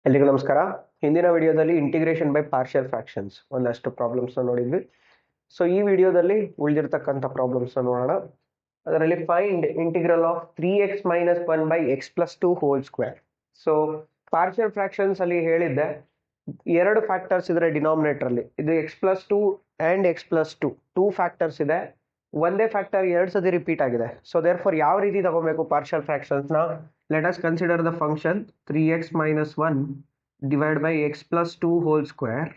ಎಲ್ರಿಗೂ ನಮಸ್ಕಾರ. ಹಿಂದಿನ ವಿಡಿಯೋದಲ್ಲಿ ಇಂಟಿಗ್ರೇಷನ್ ಬೈ ಪಾರ್ಷಿಯಲ್ ಫ್ರಾಕ್ಷನ್ಸ್ ಒಂದಷ್ಟು ಪ್ರಾಬ್ಲಮ್ಸ್ನ ನೋಡಿದ್ವಿ. ಸೊ ಈ ವಿಡಿಯೋದಲ್ಲಿ ಉಳಿದಿರ್ತಕ್ಕಂಥ ಪ್ರಾಬ್ಲಮ್ಸ್ನ ನೋಡೋಣ. ಅದರಲ್ಲಿ find integral of 3x minus 1 by x plus 2 whole square. So partial fractions ಅಲ್ಲಿ ಹೇಳಿದ್ದೆ ಎರಡು ಫ್ಯಾಕ್ಟರ್ಸ್ ಇದ್ರೆ ಡಿನಾಮಿನೇಟರ್ ಅಲ್ಲಿ, ಇದು X plus 2 and X plus 2 factors ಇದೆ. ಒಂದೇ ಫ್ಯಾಕ್ಟರ್ ಎರಡು ಸತಿ ರಿಪೀಟ್ ಆಗಿದೆ. ಸೊ ದೇರ್ ಫಾರ್ ಯಾವ ರೀತಿ ತಗೋಬೇಕು ಪಾರ್ಷಿಯಲ್ ಫ್ರಾಕ್ಷನ್ಸ್ನ? Let us consider the function 3x minus 1 divide by x plus 2 whole square.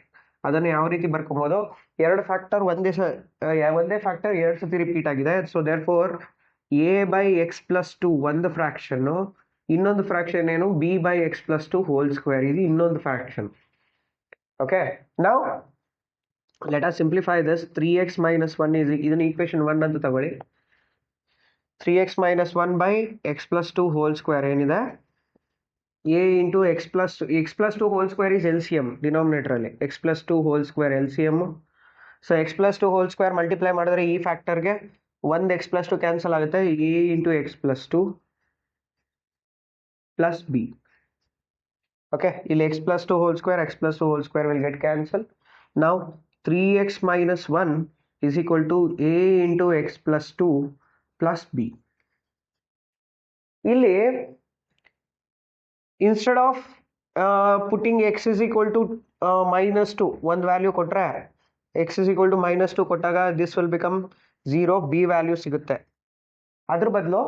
ಅದನ್ನು ಯಾವ ರೀತಿ ಬರ್ಕೊಬೋದು? ಎರಡು ಫ್ಯಾಕ್ಟರ್ ಒಂದೇ ಫ್ಯಾಕ್ಟರ್ ಎರಡು ಸತಿ ರಿಪೀಟ್ ಆಗಿದೆ. So therefore a by x plus 2 ಒಂದು ಫ್ರಾಕ್ಷನ್ನು, ಇನ್ನೊಂದು ಫ್ರಾಕ್ಷನ್ ಏನು b by x plus 2 whole square, ಇದು ಇನ್ನೊಂದು ಫ್ರಾಕ್ಷನ್. ಓಕೆ, ನಾವು let us simplify this. 3x minus 1 ಇದನ್ನ ಈಕ್ವೇಶನ್ 1 ಅಂತ ತಗೊಳ್ಳಿ. 3x minus 1 by x plus 2 whole square ಏನಿದೆ, a into x plus 2 whole square is L C M denominator ಅಲ್ಲಿ. X plus 2 whole square L C M. So x plus 2 whole square multiply ಮಾಡಿದ್ರೆ ಈ ಫ್ಯಾಕ್ಟರ್ಗೆ ಒಂದು x plus 2 cancel ಆಗುತ್ತೆ. a into x plus 2 plus b. Okay, ಇಲ್ಲಿ x plus 2 whole square x plus 2 whole square will get cancel. ನಾವು 3x minus 1 is equal to a into x plus 2 plus b. ಇಲ್ಲಿ instead of putting x is equal to minus 2 ಒಂದು value ಕೊಟ್ಟರೆ, x is equal to minus 2 ಕೊಟ್ಟಾಗ this will become 0, b value ಸಿಗುತ್ತೆ. ಅದ್ರ ಬದಲು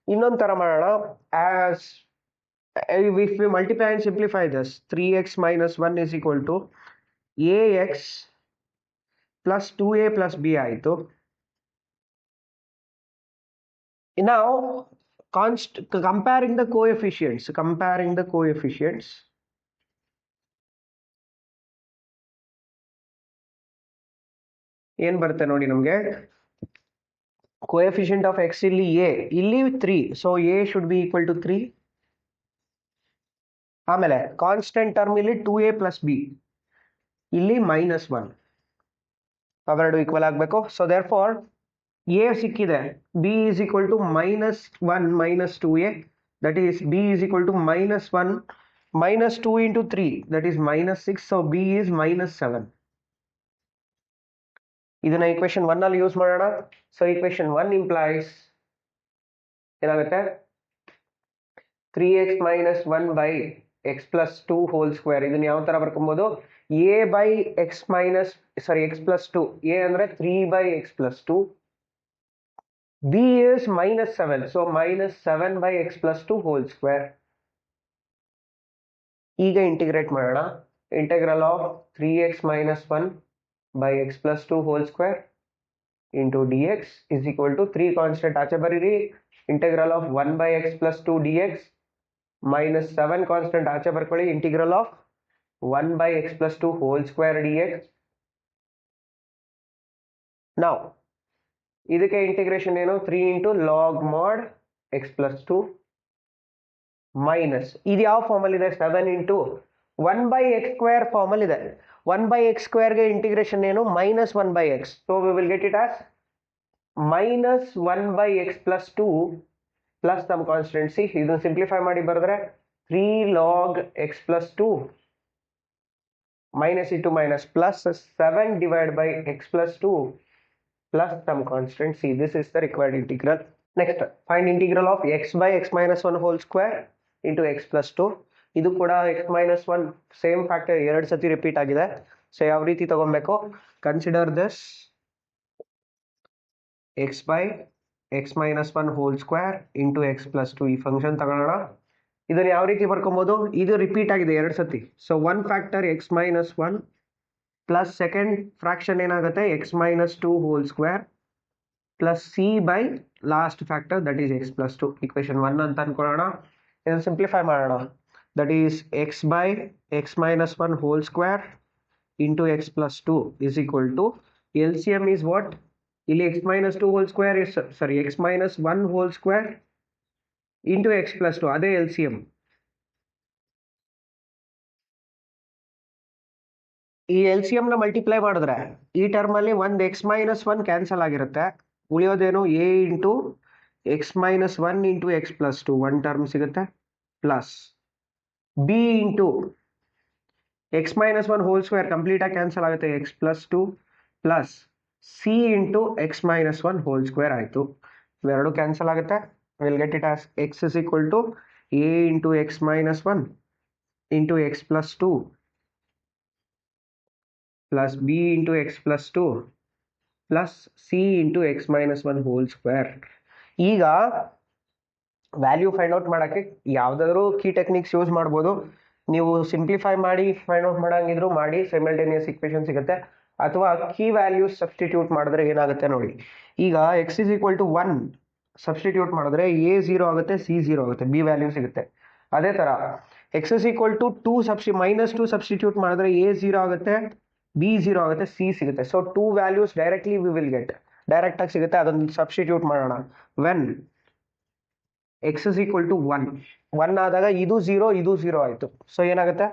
ಇನ್ನೊಂದು ಥರ ಮಾಡೋಣ. as if we multiply and simplify this, 3x minus 1 is equal to ax plus 2a plus b ಆಯಿತು. now comparing the coefficients ಏನು ಬರುತ್ತೆ ನೋಡಿ ನಮಗೆ. coefficient of x ಇಲ್ಲಿ a, ಇಲ್ಲಿ 3, so a should be equal to 3. ಆಮೇಲೆ constant term ಇಲ್ಲಿ 2a plus b, ಇಲ್ಲಿ ಮೈನಸ್ 1, ಅವೆರಡು ಈಕ್ವಲ್ ಆಗಬೇಕು. ಸೊ ದೇರ್ ಫಾರ್ ಎ ಸಿಕ್ಕಿದೆ, b is equal to minus 1 minus 2a, that is b is equal to minus 1 minus 2 into 3, that is minus 6. So b is minus 7. ಇದನ್ನ equation 1 ಅಲ್ಲಿ use ಮಾಡೋಣ. So equation 1 implies ಏನಾಗುತ್ತೆ, 3x minus 1 by x plus 2 whole square. ಇದನ್ನ ಯಾವ ತರ ಬರ್ಕೊಬಹುದು? a by x minus x plus 2, a ಅಂದ್ರೆ 3 by x plus 2, b is minus 7, so minus 7 by x plus 2 whole square. ಈಗ integrate ಮಾಡೋಣ. Integral of 3x minus 1 by x plus 2 whole square into dx is equal to 3 constant ಆಚೆ ಬರೀರಿ. Integral of 1 by x plus 2 dx minus 7 constant ಆಚೆ ಬರ್ಕೊಳ್ಳಿ. Integral of 1 by x plus 2 whole square dx. now ಇದಕ್ಕೆ integration ಏನು? 3 into log mod x plus 2 minus ಇದು ಯಾವ formal ಇದೆ? 7 into 1 by x square formal ಇದೆ. 1 by x square ಗೆ integration ಏನು? Minus 1 by x. so we will get it as minus 1 by x plus 2 plus ನಮ್ಮ constant c. ಇದನ್ನು simplify ಮಾಡಿ ಬರೆದ್ರೆ 3 log x plus 2 minus into minus plus 7 divided by x plus 2 plus some constant c. This is the required integral. Next, find integral of x by x minus 1 whole square into x plus 2. ಇದು ಕೂಡ x minus 1 same factor ಎರಡು ಸತಿ repeat ಆಗಿದೆ. So ಯಾವ ರೀತಿ ತಗೊಬೇಕು? Consider this x by x minus 1 whole square into x plus 2. ಈ function ತಗೊಳ್ಳೋಣ. ಇದನ್ನು ಯಾವ ರೀತಿ ಬರ್ಕೊಬೋದು? ಇದು ರಿಪೀಟ್ ಆಗಿದೆ ಎರಡು ಸತಿ. So one factor x minus 1 plus second fraction ಏನಾಗುತ್ತೆ? X minus 2 whole square plus c by last factor that is x plus 2. Equation 1 ಅಂತ ಅನ್ಕೊಳ್ಳೋಣ. ಇದನ್ನು ಸಿಂಪ್ಲಿಫೈ ಮಾಡೋಣ. That is x by x minus 1 whole square into x plus 2 is equal to L C M is what? ಇಲ್ಲಿ x minus 2 whole square x minus 1 whole square into x plus 2, ಅದೇ L C M. ಈ L C M ನ multiply ಮಾಡಿದ್ರೆ ಈ term ಅಲ್ಲಿ ಒಂದು x minus 1 cancel ಆಗಿರುತ್ತೆ. ಉಳಿಯೋದೇನು? A into x minus 1 into x plus 2 one term ಸಿಗುತ್ತೆ plus b into x minus one whole square ಕಂಪ್ಲೀಟಾಗಿ ಕ್ಯಾನ್ಸಲ್ ಆಗುತ್ತೆ, x plus two plus c into x minus one whole square ಆಯಿತು. ಇವೆರಡು cancel ಆಗುತ್ತೆ. Will get it as x is equal to a into x minus one into x plus two plus b into x plus two plus c into x minus one whole square. ಈಗ value find out ಮಾಡೋಕ್ಕೆ ಯಾವುದಾದ್ರೂ key techniques use ಮಾಡ್ಬೋದು. ನೀವು simplify ಮಾಡಿ find out ಮಾಡೋಂಗಿದ್ರು ಮಾಡಿ, simultaneous equation ಸಿಗುತ್ತೆ. ಅಥವಾ key values substitute ಮಾಡಿದ್ರೆ ಏನಾಗುತ್ತೆ ನೋಡಿ. ಈಗ x is equal to 1 substitute ಮಾಡಿದ್ರೆ ಎ 0 ಆಗುತ್ತೆ, ಸಿ 0 ಆಗುತ್ತೆ, ಬಿ ವ್ಯಾಲ್ಯೂ ಸಿಗುತ್ತೆ. ಅದೇ ಥರ x is equal to -2 substitute ಮಾಡಿದ್ರೆ ಎ 0 ಆಗುತ್ತೆ, ಬಿ 0 ಆಗುತ್ತೆ, ಸಿ ಸಿಗುತ್ತೆ. So 2 values directly we will get, ಡೈರೆಕ್ಟಾಗಿ ಸಿಗುತ್ತೆ. ಅದನ್ನು ಸಬ್ಸ್ಟಿಟ್ಯೂಟ್ ಮಾಡೋಣ. When x is equal to 1 ಆದಾಗ ಇದು 0 ಇದು 0 ಆಯಿತು. ಸೊ ಏನಾಗುತ್ತೆ,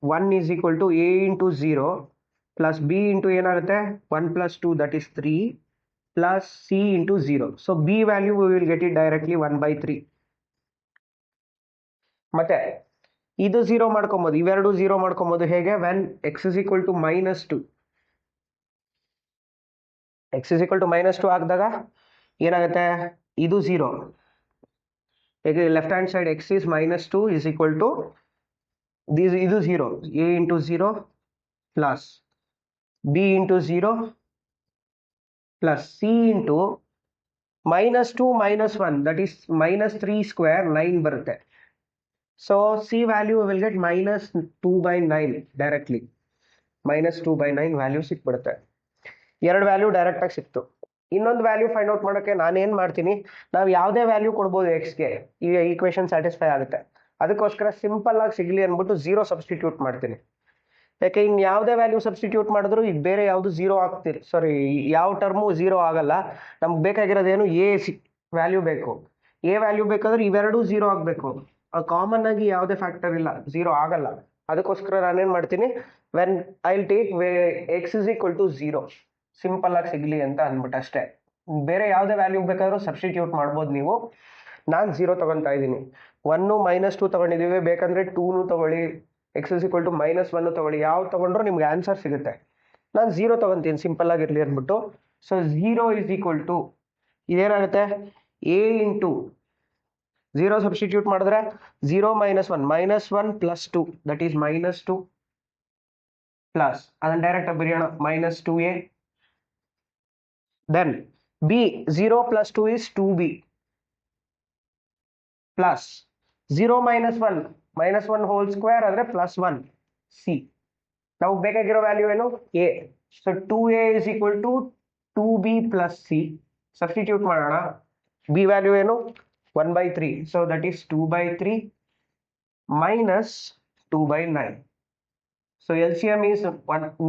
1 is equal to a into 0 plus b into ಏನಾಗುತ್ತೆ 1 plus 2 that is 3 plus c into 0. So b value we will get it directly 1/3. ಮತ್ತೆ ಇದು 0 ಮಾಡ್ಕೊಬೋದು, ಇವೆರಡು 0 ಮಾಡ್ಕೊಬೋದು. ಹೇಗೆ, when x is equal to -2 x is equal to -2 ಆಗಿದಾಗ ಏನಾಗುತ್ತೆ, ಇದು 0. ಈಗ left hand side x is -2 is equal to ಇದು 0, a into 0 plus b into 0 plus c into -2 -1 that is -3 square 9 ಬರುತ್ತೆ. So c value will get -2/9 directly. -2/9 value ಸಿಕ್ಬಿಡುತ್ತೆ. ಎರಡು value ಡೈರೆಕ್ಟಾಗಿ ಸಿಕ್ತು. ಇನ್ನೊಂದು ವ್ಯಾಲ್ಯೂ ಫೈಂಡ್ ಔಟ್ ಮಾಡೋಕ್ಕೆ ನಾನೇನು ಮಾಡ್ತೀನಿ, ನಾವು ಯಾವುದೇ ವ್ಯಾಲ್ಯೂ ಕೊಡ್ಬೋದು ಎಕ್ಸ್ಗೆ, ಈ ಈಕ್ವೇಷನ್ ಸ್ಯಾಟಿಸ್ಫೈ ಆಗುತ್ತೆ. ಅದಕ್ಕೋಸ್ಕರ ಸಿಂಪಲ್ ಆಗಿ ಸಿಗಲಿ ಅಂದ್ಬಿಟ್ಟು 0 ಸಬ್ಸ್ಟಿಟ್ಯೂಟ್ ಮಾಡ್ತೀನಿ. ಯಾಕೆ, ಇನ್ನು ಯಾವುದೇ ವ್ಯಾಲ್ಯೂ ಸಬ್ಸ್ಟಿಟ್ಯೂಟ್ ಮಾಡಿದ್ರು ಈಗ ಬೇರೆ ಯಾವುದು 0 ಆಗ್ತಿರಿ, ಸಾರಿ ಯಾವ ಟರ್ಮು 0 ಆಗಲ್ಲ. ನಮ್ಗೆ ಬೇಕಾಗಿರೋದೇನು ಎ ವ್ಯಾಲ್ಯೂ ಬೇಕು. ಎ ವ್ಯಾಲ್ಯೂ ಬೇಕಾದ್ರೆ ಇವೆರಡೂ 0 ಆಗಬೇಕು. ಕಾಮನ್ ಆಗಿ ಯಾವುದೇ ಫ್ಯಾಕ್ಟರ್ ಇಲ್ಲ, 0 ಆಗಲ್ಲ. ಅದಕ್ಕೋಸ್ಕರ ನಾನೇನು ಮಾಡ್ತೀನಿ, when I will take x is equal to 0 simple ಆಗಿ ಸಿಗಲಿ ಅಂತ ಅಂದ್ಬಿಟ್ಟು ಅಷ್ಟೇ. ಬೇರೆ ಯಾವುದೇ ವ್ಯಾಲ್ಯೂ ಬೇಕಾದ್ರೂ ಸಬ್ಸ್ಟಿಟ್ಯೂಟ್ ಮಾಡ್ಬೋದು ನೀವು. ನಾನು 0 ತೊಗೊತಾ ಇದ್ದೀನಿ. 1 -2 ತೊಗೊಂಡಿದ್ದೀವಿ, ಬೇಕಂದರೆ 2 ತೊಗೊಳ್ಳಿ, ಎಕ್ಸ್ ಇಸ್ ಈಕ್ವಲ್ ಟು -1 ತೊಗೊಳ್ಳಿ, ಯಾವ ತೊಗೊಂಡ್ರೂ ನಿಮ್ಗೆ ಆನ್ಸರ್ ಸಿಗುತ್ತೆ. ನಾನು 0 ತೊಗೊತೀನಿ ಸಿಂಪಲ್ ಆಗಿರಲಿ ಅಂದ್ಬಿಟ್ಟು. ಸೊ 0 ಇಸ್ ಈಕ್ವಲ್ ಟು ಇದೇನಾಗುತ್ತೆ, ಎ ಇಂಟು 0 ಸಬ್ಸ್ಟಿಟ್ಯೂಟ್ ಮಾಡಿದ್ರೆ 0 -1 -1 ಪ್ಲಸ್ 2 ದಟ್ ಈಸ್ -2 ಪ್ಲಸ್ ಅದನ್ನು ಡೈರೆಕ್ಟಾಗಿ ಬರೆಯೋಣ -2a. Then b 0 plus 2 is 2b plus 0 -1 whole square ಆದರೆ +1 c. ನಾವು ಬೇಕಾಗಿರೋ ವ್ಯಾಲ್ಯೂ ಏನು, a. So 2a is equal to 2b plus c. Substitute ಮಾಡೋಣ. b ವ್ಯಾಲ್ಯೂ ಏನು 1/3. So that is 2/3 minus 2/9. So LCM is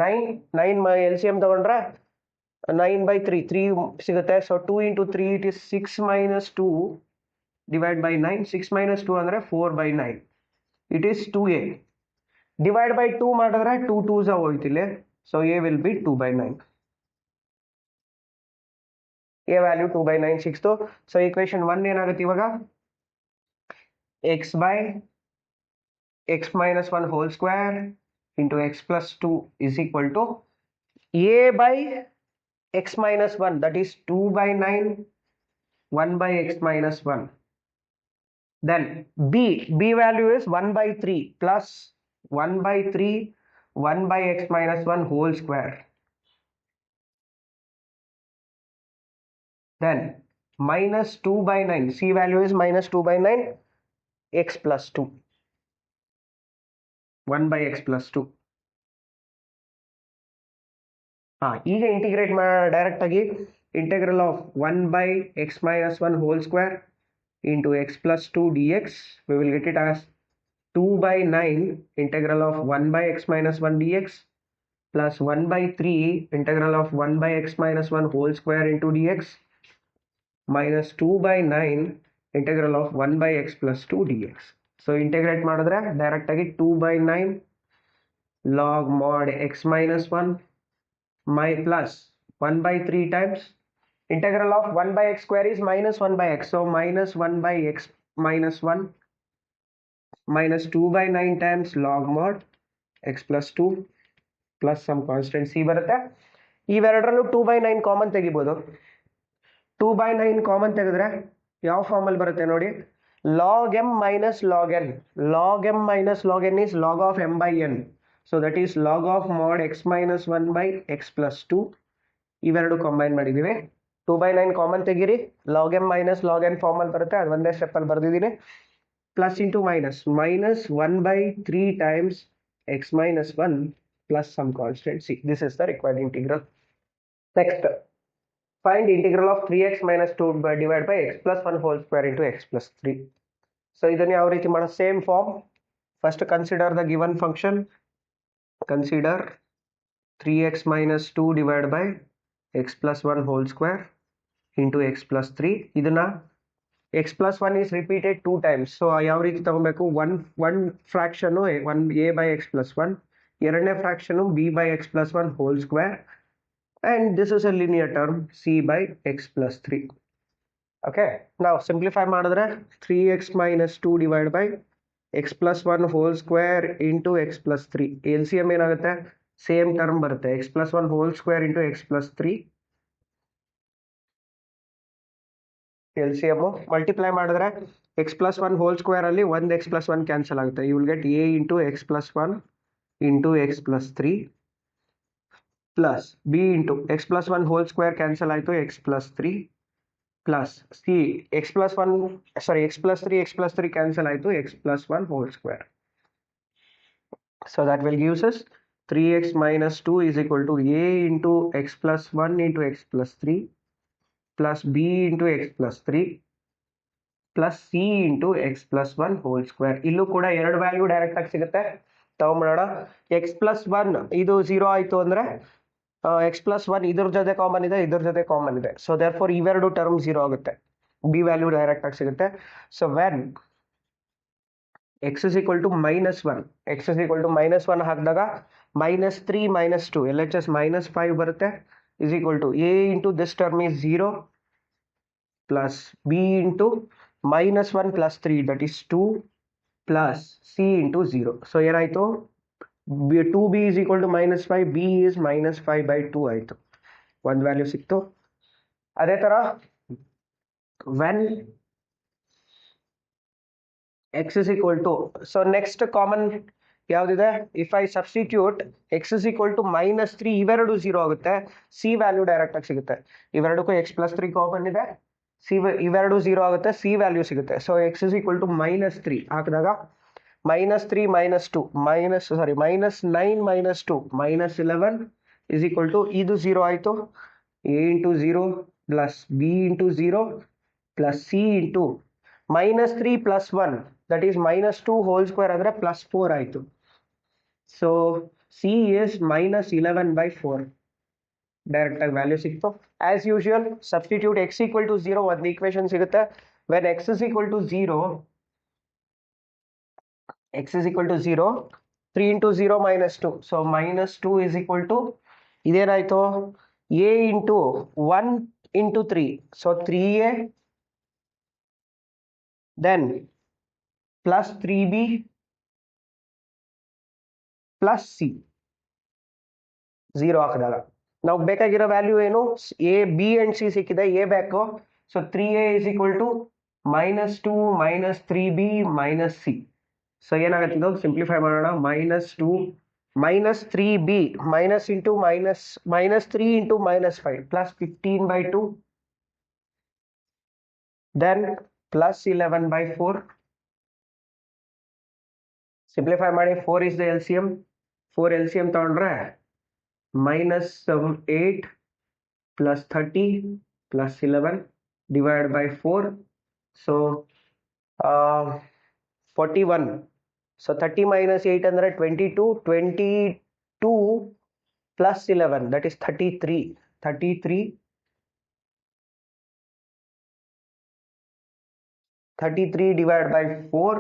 9 LCM ತಗೊಂಡ್ರೆ 9/3 3 ಸಿಗುತ್ತೆ. So 2 into 3 it is 6 - 2 divide by 9. 6 - 2 ಅಂದರೆ 4/9. It is 2a. Divide by 2 ಮಾಡಿದ್ರೆ 2 2s ಹೋಯ್ತಿಲ್ಲ. So a will be 2/9. a value 2/9 ಸಿಕ್ಸ್ತು. So equation 1 ಏನಾಗುತ್ತೆ ಇವಾಗ, x by x minus 1 whole square into x plus 2 is equal to a by x minus 1 that is 2/9 1 by x minus 1. Then b value is 1/3 plus 1/3 1 by x minus 1 whole square. Then minus 2/9, c value is minus 2/9 x plus 2 1 by x plus 2. ಈಗ integrate ಮಾಡೋಣ direct ಆಗಿ. Integral of 1 by x minus 1 whole square into x plus 2 dx. We will get it as 2/9 integral of 1 by x minus 1 dx plus 1/3 integral of 1 by x minus 1 whole square into dx minus 2/9 integral of 1 by x plus 2 dx. So integrate ಮಾಡಿದ್ರೆ direct ಆಗಿ 2/9 log mod x minus 1 my plus 1/3 times integral of 1 by x square is minus 1 by x. So minus 1 by x minus 1 minus 2 by 9 times log mod x plus 2 plus some constant c ಬರುತ್ತೆ. ಇವೆರಡರಲ್ಲೂ 2 by 9 common ತೆಗಿಬೋದು. 2 by 9 common ತೆಗೆದ್ರೆ ಯಾವ ಫಾರ್ಮಲ್ಲಿ ಬರುತ್ತೆ ನೋಡಿ, log m minus log n. log m minus log n is log of m by n. So that is log of mod x minus 1 by x plus 2. ಇವೆರಡು combine ಮಾಡಿದ್ದೀವಿ. 2 by 9 common ತೆಗೀರಿ, log m minus log n ಫಾರ್ಮಲ್ಲಿ ಬರುತ್ತೆ, ಅದು ಒಂದೇ ಸ್ಟೆಪ್ಪಲ್ಲಿ ಬರೆದಿದ್ದೀನಿ. Plus into minus 1 by 3 times x minus 1 plus some constant c. This is the required integral. Next, find integral of 3x minus 2 divided by x plus 1 whole square into x plus 3. So ಇದನ್ನು ಯಾವ ರೀತಿ ಮಾಡೋ, same form. First consider the given function. Consider 3x minus 2 divided by x plus 1 whole square into x plus 3. ಇದನ್ನ x plus 1 is repeated 2 times. So ಯಾವ ರೀತಿ ತಗೊಬೇಕು, one fraction 1 a by x plus 1, ಎರಡನೇ fraction b by x plus 1 whole square, and this is a linear term c by x plus 3. Okay, now simplify ಮಾಡಿದ್ರೆ 3x minus 2 divided by x plus 1 whole square into x plus 3. LCM ಏನಾಗುತ್ತೆ, same term ಬರುತ್ತೆ, x plus 1 whole square into x plus 3. LCM multiply ಮಾಡಿದ್ರೆ x plus 1 whole square ಅಲ್ಲಿ ಒಂದು x plus 1 cancel ಆಗುತ್ತೆ. You will get a into x plus 1 into x plus 3 plus b into x plus 1 whole square cancel ಆಯಿತು, x plus 3 plus c x plus 3 cancel ಆಯಿತು, x plus 1 whole square. So that will gives us 3x minus 2 is equal to a into x plus 1 into x plus 3 plus b into x plus 3 plus c into x plus 1 whole square. ಇಲ್ಲೂ ಕೂಡ ಎರಡು value direct ಆಗಿ ಸಿಗುತ್ತೆ, ತಗೊಂಬಿಡೋಣ. x plus 1 ಇದು 0 ಆಯಿತು ಅಂದರೆ x plus 1 ಇದ್ರ ಜೊತೆ ಕಾಮನ್ ಇದೆ, ಇದ್ರ ಜೊತೆ ಕಾಮನ್ ಇದೆ. ಸೊ ದೇರ್ ಫಾರ್ ಇವೆರಡು ಟರ್ಮ್ 0 ಆಗುತ್ತೆ, b ವ್ಯಾಲ್ಯೂ ಡೈರೆಕ್ಟ್ ಆಗಿ ಸಿಗುತ್ತೆ. So when x is equal to -1 ಹಾಕಿದಾಗ -3 -2 LHS -5 ಬರುತ್ತೆ, is equal to a into this term is 0 plus b into -1 plus 3 that is 2 plus c into 0. So ಏನಾಯಿತು, 2b is equal to -5, b is -5 by 2 ಆಯಿತು, ಒಂದು value ಸಿಕ್ತು. ಅದೇ ಥರ when x is equal to, so next common ಯಾವುದಿದೆ, if I substitute x is equal to -3, ಇವೆರಡು 0 ಆಗುತ್ತೆ, c value direct ಆಗಿ ಸಿಗುತ್ತೆ. ಇವೆರಡಕ್ಕೂ x plus 3 ಕಾಮನ್ ಇದೆ, ಇವೆರಡು 0 ಆಗುತ್ತೆ, c ವ್ಯಾಲ್ಯೂ ಸಿಗುತ್ತೆ. So x is equal to -3 ಹಾಕಿದಾಗ -3 -2 -9 -2 -11 is equal to ಇದು 0 ಆಯಿತು, a into 0 plus b into 0 plus c into -3 plus 1 that is -2 whole square ಅಂದರೆ +4 ಆಯಿತು. So c is -11 by 4. Direct ಆಗಿ ವ್ಯಾಲ್ಯೂ ಸಿಕ್ತು. As usual substitute x equal to 0 ಒಂದು equation ಸಿಗುತ್ತೆ. When x is equal to 0, 3 into 0 -2, so -2 is equal to ಇದೇನಾಯಿತು, a into 1 into 3, so 3a then plus 3b plus c 0 ಹಾಕಿದಾಗ ನಾವು ಬೇಕಾಗಿರೋ value ಏನು, a b and c ಸಿಕ್ಕಿದೆ, a ಬೇಕು. So 3a is equal to -2 -3b -c. So ಏನಾಗುತ್ತೆ, ಇದು simplify ಮಾಡೋಣ. -2 -3b -3 into -5 plus 15 by 2 then plus 11 by 4. Simplify ಮಾಡಿ, 4 is the LCM. 4 LCM ತಗೊಂಡ್ರೆ -8 plus 30 plus 11 divided by 4. So 41. So 30 minus 8 ಅಂದರೆ 22 plus 11 that is 33 divided by 4.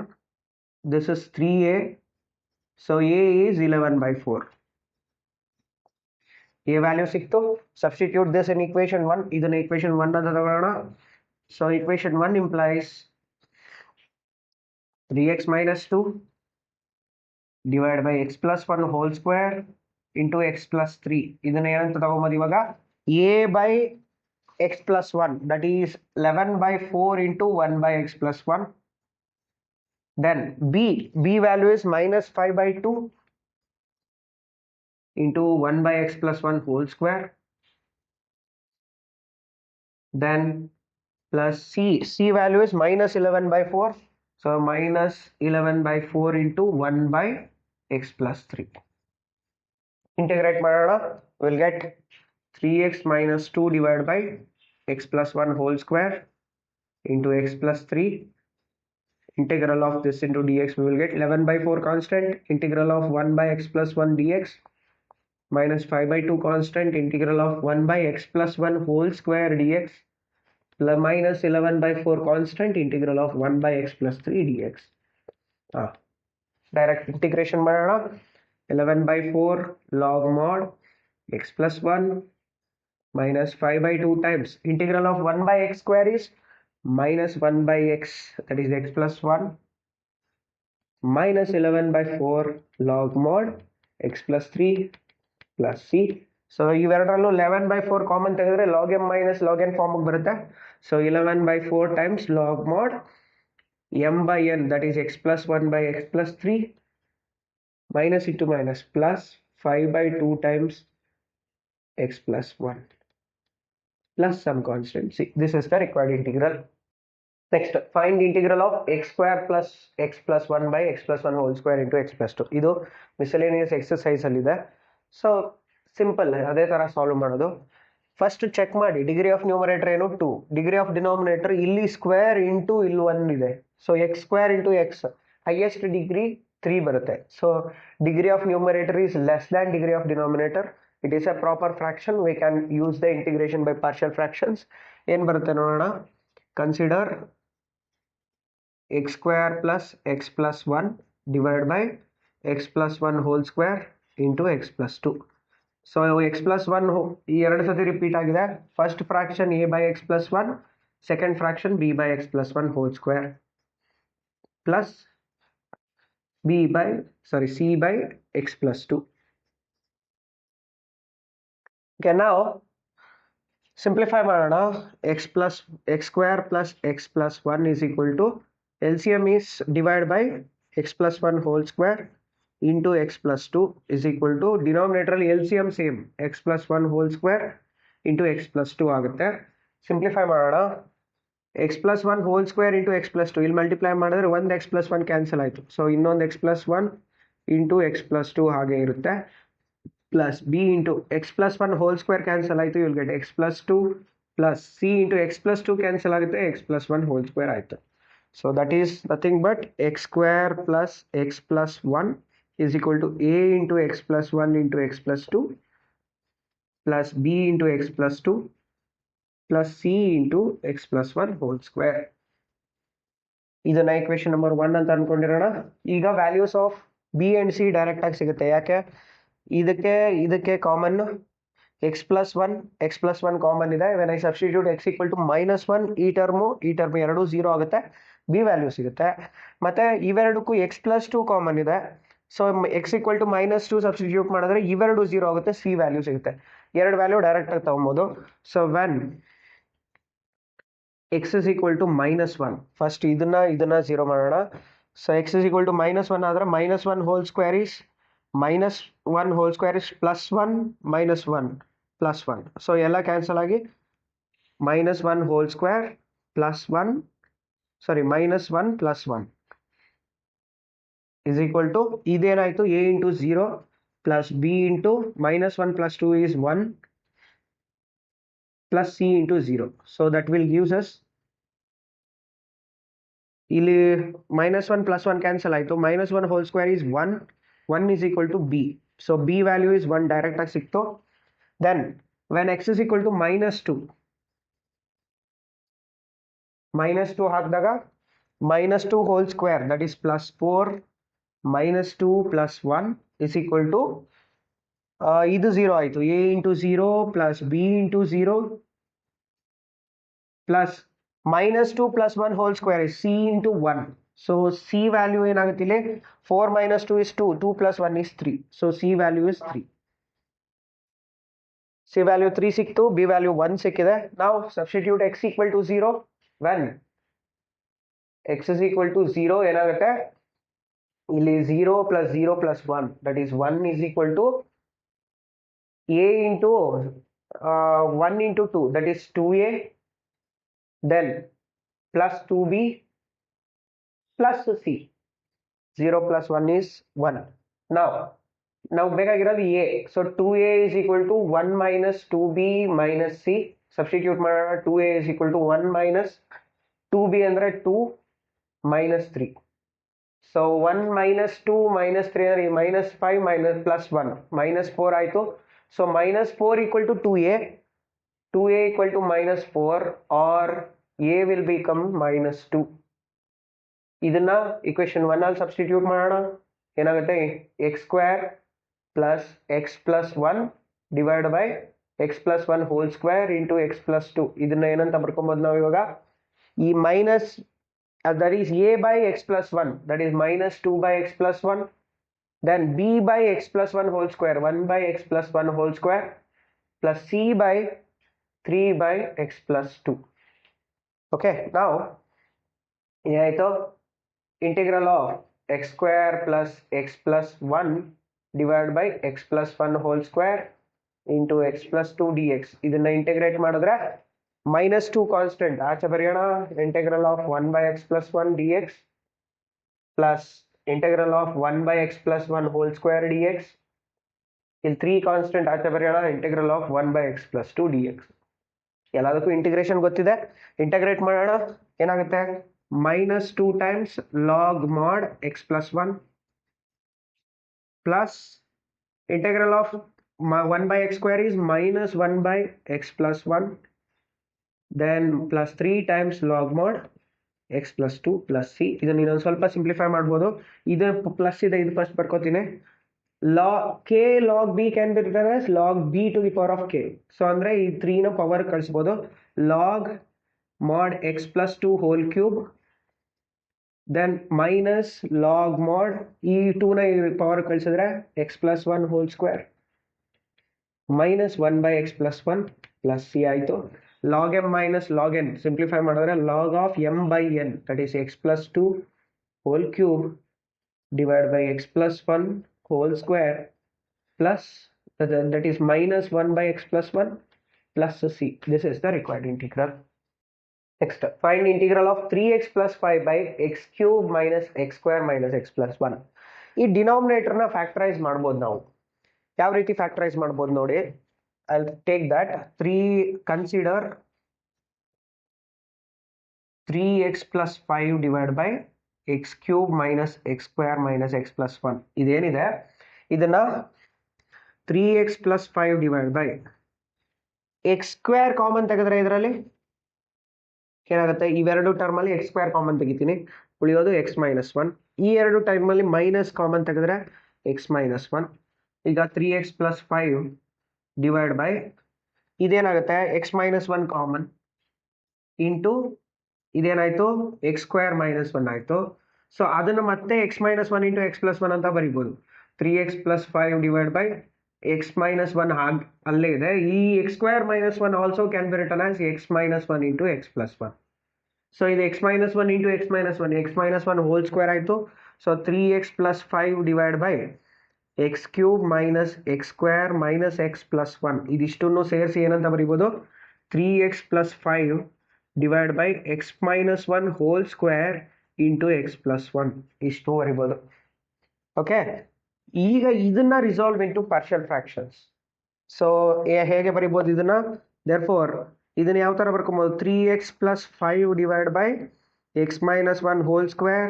This is 3a. So a is 11 by 4. a value ಸಿಕ್ತು. Substitute this in equation 1. ಇದನ್ನ equation 1 ಅಂತ ತಗೊಳ್ಳೋಣ. So equation 1 implies 3x minus 2 divided by x plus 1 whole square into x plus 3. ಇದನ್ನ ಏನಂತ ತಗೊಂಬೋದು ಇವಾಗ a by x plus 1, that is 11 by 4 into 1 by x plus 1. Then b value is minus 5 by 2 into 1 by x plus 1 whole square. Then plus c value is minus 11 by 4, so minus 11 by 4 into 1 by x plus 3. Integrate ಮಾಡೋಣ, we'll get 3x minus 2 divided by x plus 1 whole square into x plus 3. Integral of this into dx, we will get 11 by 4 constant, integral of 1 by x plus 1 dx, minus 5 by 2 constant, integral of 1 by x plus 1 whole square dx, minus 11 by 4 constant, integral of 1 by x plus 3 dx. Direct integration ಮಾಡೋಣ, 11 by 4 log mod x plus 1 minus 5 by 2 times integral of 1 by x square is minus 1 by x, that is x plus 1, minus 11 by 4 log mod x plus 3 plus c. So ಇವೆರಡರಲ್ಲೂ 11 by 4 common ತೆಗೆದ್ರೆ log m minus log n form ಬರುತ್ತೆ. So 11 by 4 times log mod m by n, that is x plus 1 by x plus 3, minus into minus, plus 5 by 2 times x plus 1 plus some constant c. This is the required integral. Next, find integral of x square plus x plus 1 by x plus 1 whole square into x plus 2. ಇದು miscellaneous exercise ಅಲ್ಲಿದೆ. So simple ಅದೇ ಥರ solve ಮಾಡೋದು. First check ಮಾಡಿ, degree of numerator ಏನು 2, degree of denominator ಇಲ್ಲಿ square into ಇಲ್ಲಿ 1 ಇದೆ. So X square into X, highest degree 3 ಬರುತ್ತೆ. So degree of numerator is less than degree of denominator. It is A proper fraction. We can use the integration by partial fractions. ಏನು ಬರುತ್ತೆ ನೋಡೋಣ. Consider x square plus x plus 1 divided by x plus 1 whole square into x plus 2. So x plus 1 ಈ ಎರಡು ಸತಿ repeat ಆಗಿದೆ. First fraction a by x plus 1, second fraction b by x plus 1 whole square plus c by x plus 2. Okay, now simplify ಮಾಡೋಣ. x square plus x plus 1 is equal to LCM is divided by x plus 1 whole square into x plus 2 is equal to denominator LCM same x plus 1 whole square into x plus 2 ಆಗುತ್ತೆ. Simplify ಮಾಡೋಣ. x plus 1 whole square into x plus 2 ಇಲ್ಲಿ multiply ಮಾಡಿದ್ರೆ ಒಂದು x plus 1 cancel ಆಯಿತು. So ಇನ್ನೊಂದು x plus 1 into x plus 2 ಹಾಗೆ ಇರುತ್ತೆ. Plus b into x plus 1 whole square cancel ಆಯಿತು, you'll get x plus 2 plus c into x plus 2 cancel ಆಗುತ್ತೆ, x plus 1 whole square ಆಯಿತು. So that is nothing but x square plus x plus 1 is equal to a into x plus 1 into x plus 2 plus b into x plus 2 plus c into x plus 1 whole square. ಇದನ್ನ equation number 1 ಅಂತ ಅನ್ಕೊಂಡಿರೋಣ. ಈಗ values of b and c direct ಆಗಿ ಸಿಗುತ್ತೆ. ಯಾಕೆ ಇದಕ್ಕೆ common x plus 1 common ಇದೆ. When I substitute x equal to minus 1, ಈ term ಎರಡು 0 ಆಗುತ್ತೆ, b ವ್ಯಾಲ್ಯೂ ಸಿಗುತ್ತೆ. ಮತ್ತೆ ಇವೆರಡಕ್ಕೂ x plus 2 ಕಾಮನ್ ಇದೆ. So x equal to minus 2 substitute ಮಾಡಿದ್ರೆ ಇವೆರಡು 0 ಆಗುತ್ತೆ, c ವ್ಯಾಲ್ಯೂ ಸಿಗುತ್ತೆ. ಎರಡು ವ್ಯಾಲ್ಯೂ ಡೈರೆಕ್ಟ್ ಆಗಿ ತಗೊಬೋದು. So when x is equal to minus 1, first ಇದನ್ನ 0 ಮಾಡೋಣ. So x is equal to minus 1 ಆದ್ರೆ minus 1 whole square is plus 1 minus 1 plus 1. So ಎಲ್ಲ ಕ್ಯಾನ್ಸಲ್ ಆಗಿ minus 1 whole square plus 1 minus 1 plus 1 is equal to ಇದೇನಾಯಿತು a into 0 plus b into minus 1 plus 2 is 1 plus c into 0. So that will gives us ಇಲ್ಲಿ minus 1 plus 1 cancel ಆಯಿತು, minus 1 whole square is 1 is equal to b. So b value is 1 direct ಆಗಿ ಸಿಕ್ತು. Then when x is equal to minus 2 ಹಾಕಿದಾಗ minus 2 whole square, that is plus 4 minus 2 plus 1 is equal to ಇದು 0 ಆಯಿತು, a into 0 plus b into 0 plus minus 2 plus 1 whole square is c into 1. So c value ಏನಾಗುತ್ತೆ ಇಲ್ಲಿ 4 minus 2 is 2, 2 plus 1 is 3. So C value is 3. C value 3 ಸಿಕ್ತು, B value 1 ಸಿಕ್ಕಿದೆ. Now substitute x equal to 0 when x is equal to 0 ಏನಾಗುತ್ತೆ ಇಲ್ಲಿ 0 plus 0 plus 1 that is 1 is equal to a into 1 into 2 that is 2a then plus 2b plus c. 0 plus 1 is 1. Now ಬೇಕಾಗಿರೋದು a. So 2a is equal to 1 minus 2b minus c. Substitute ಮಾಡೋಣ. 2a is equal to 1 minus 2b ಅಂದ್ರೆ 2 minus 3. So 1 minus 2 minus 3 ಅಂದ್ರೆ minus 5 minus plus 1 minus 4 ಆಯಿತು. So minus 4 equal to 2a. 2a equal to minus 4 or a will become minus 2. ಇದನ್ನ equation 1 ಅಲ್ಲಿ substitute ಮಾಡೋಣ. ಏನಾಗುತ್ತೆ x square plus x plus 1 divided by x plus 1 whole square into x plus 2. ಇದನ್ನ ಏನಂತ ಬರ್ಕೊಬೋದು ನಾವು ಇವಾಗ ಈ minus that is a by x plus 1 that is minus 2 by x plus 1 then b by x plus 1 whole square 1 by x plus 1 whole square plus c by 3 by x plus 2. Okay, now ಏನಾಯಿತು integral of x square plus x plus 1 divided by x plus 1 whole square into x plus 2 dx. ಇದನ್ನ integrate ಮಾಡಿದ್ರೆ minus 2 constant ಆಚೆ ಬರೆಯೋಣ. integral of 1 by x plus 1 dx plus integral of 1 by x plus 1 whole square dx. ಇಲ್ಲಿ 3 constant ಆಚೆ ಬರೆಯೋಣ. integral of 1 by x plus 2 dx. ಎಲ್ಲದಕ್ಕೂ integration ಗೊತ್ತಿದೆ. Integrate ಮಾಡೋಣ. ಏನಾಗುತ್ತೆ minus 2 times log mod x plus 1 plus integral of 1 by x square is minus 1 by x plus 1 then plus 3 times log mod x plus 2 plus c. ಇದನ್ನ ಇನ್ನೊಂದು ಸ್ವಲ್ಪ simplify ಮಾಡ್ಬೋದು. ಇದು plus ಇದೆ, ಇದು first ಬರ್ಕೋತೀನಿ. k log b can be written as log b to the power of k. So ಅಂದ್ರೆ ಈ 3 ನ ಪವರ್ ಕಳಿಸ್ಬೋದು. log mod x plus 2 whole cube then minus log mod ಈ 2 ನ ಪವರ್ ಕಳಿಸಿದ್ರೆ x plus 1 whole square minus 1 by x plus 1 plus c ಆಯಿತು. log m minus log n simplify ಮಾಡಿದ್ರೆ log of m by n that is x plus 2 whole cube divided by x plus 1 whole square plus that is minus 1 by x plus 1 plus c. This is the required integral. Next, find integral of 3x plus 5 by x cube minus x square minus x plus 1. ಈ ಡಿನಾಮಿನೇಟರ್ನ factorise ಮಾಡ್ಬೋದು ನಾವು. ಯಾವ ರೀತಿ factorise ಮಾಡ್ಬೋದು ನೋಡಿ. I'll take that. Consider 3x plus 5 divided by x cube minus x square minus x plus 1. ಇದೇನಿದೆ ಇದನ್ನ 3x plus 5 divided by x square common ತೆಗೆದ್ರೆ ಇದರಲ್ಲಿ ಏನಾಗುತ್ತೆ ಇವೆರಡು ಟರ್ಮ್ ಅಲ್ಲಿ x ಸ್ಕ್ವೇರ್ ಕಾಮನ್ ತೆಗಿತೀನಿ, ಉಳಿಯೋದು x ಮೈನಸ್ 1. ಈ ಎರಡು ಟರ್ಮ್ ಅಲ್ಲಿ ಮೈನಸ್ ಕಾಮನ್ ತೆಗೆದ್ರೆ x ಮೈನಸ್ 1. ಈಗ 3x plus 5 ಡಿವೈಡ್ ಬೈ ಇದೇನಾಗುತ್ತೆ x ಮೈನಸ್ 1 ಕಾಮನ್ ಇಂಟು ಇದೇನಾಯ್ತು x ಸ್ಕ್ವೇರ್ ಮೈನಸ್ 1 ಆಯ್ತು. ಸೊ ಅದನ್ನು ಮತ್ತೆ x minus 1 into x plus 1 ಅಂತ ಬರೀಬೋದು. 3x plus 5 divide by x minus 1 ಅಲ್ಲೇ ಇದೆ. ಈ x square minus 1 also can be written as x minus 1 into x plus 1. So ಇದು x minus 1 into x minus 1 whole square ಆಯಿತು. So 3x plus 5 divided by x cube minus x square minus x plus 1. ಇದಿಷ್ಟನ್ನು ಸೇರಿಸಿ ಏನಂತ ಬರೀಬೋದು 3x plus 5 divided by x minus 1 whole square into x plus 1 ಇಷ್ಟು ಬರೀಬೋದು. Okay, ಈಗ ಇದನ್ನ resolve into partial fractions. So ಹೇಗೆ ಬರೀಬೋದು ಇದನ್ನ? Therefore ಇದನ್ನ ಯಾವ ತರ ಬರ್ಕೊಬೋದು? 3x plus 5 divided by x minus 1 whole square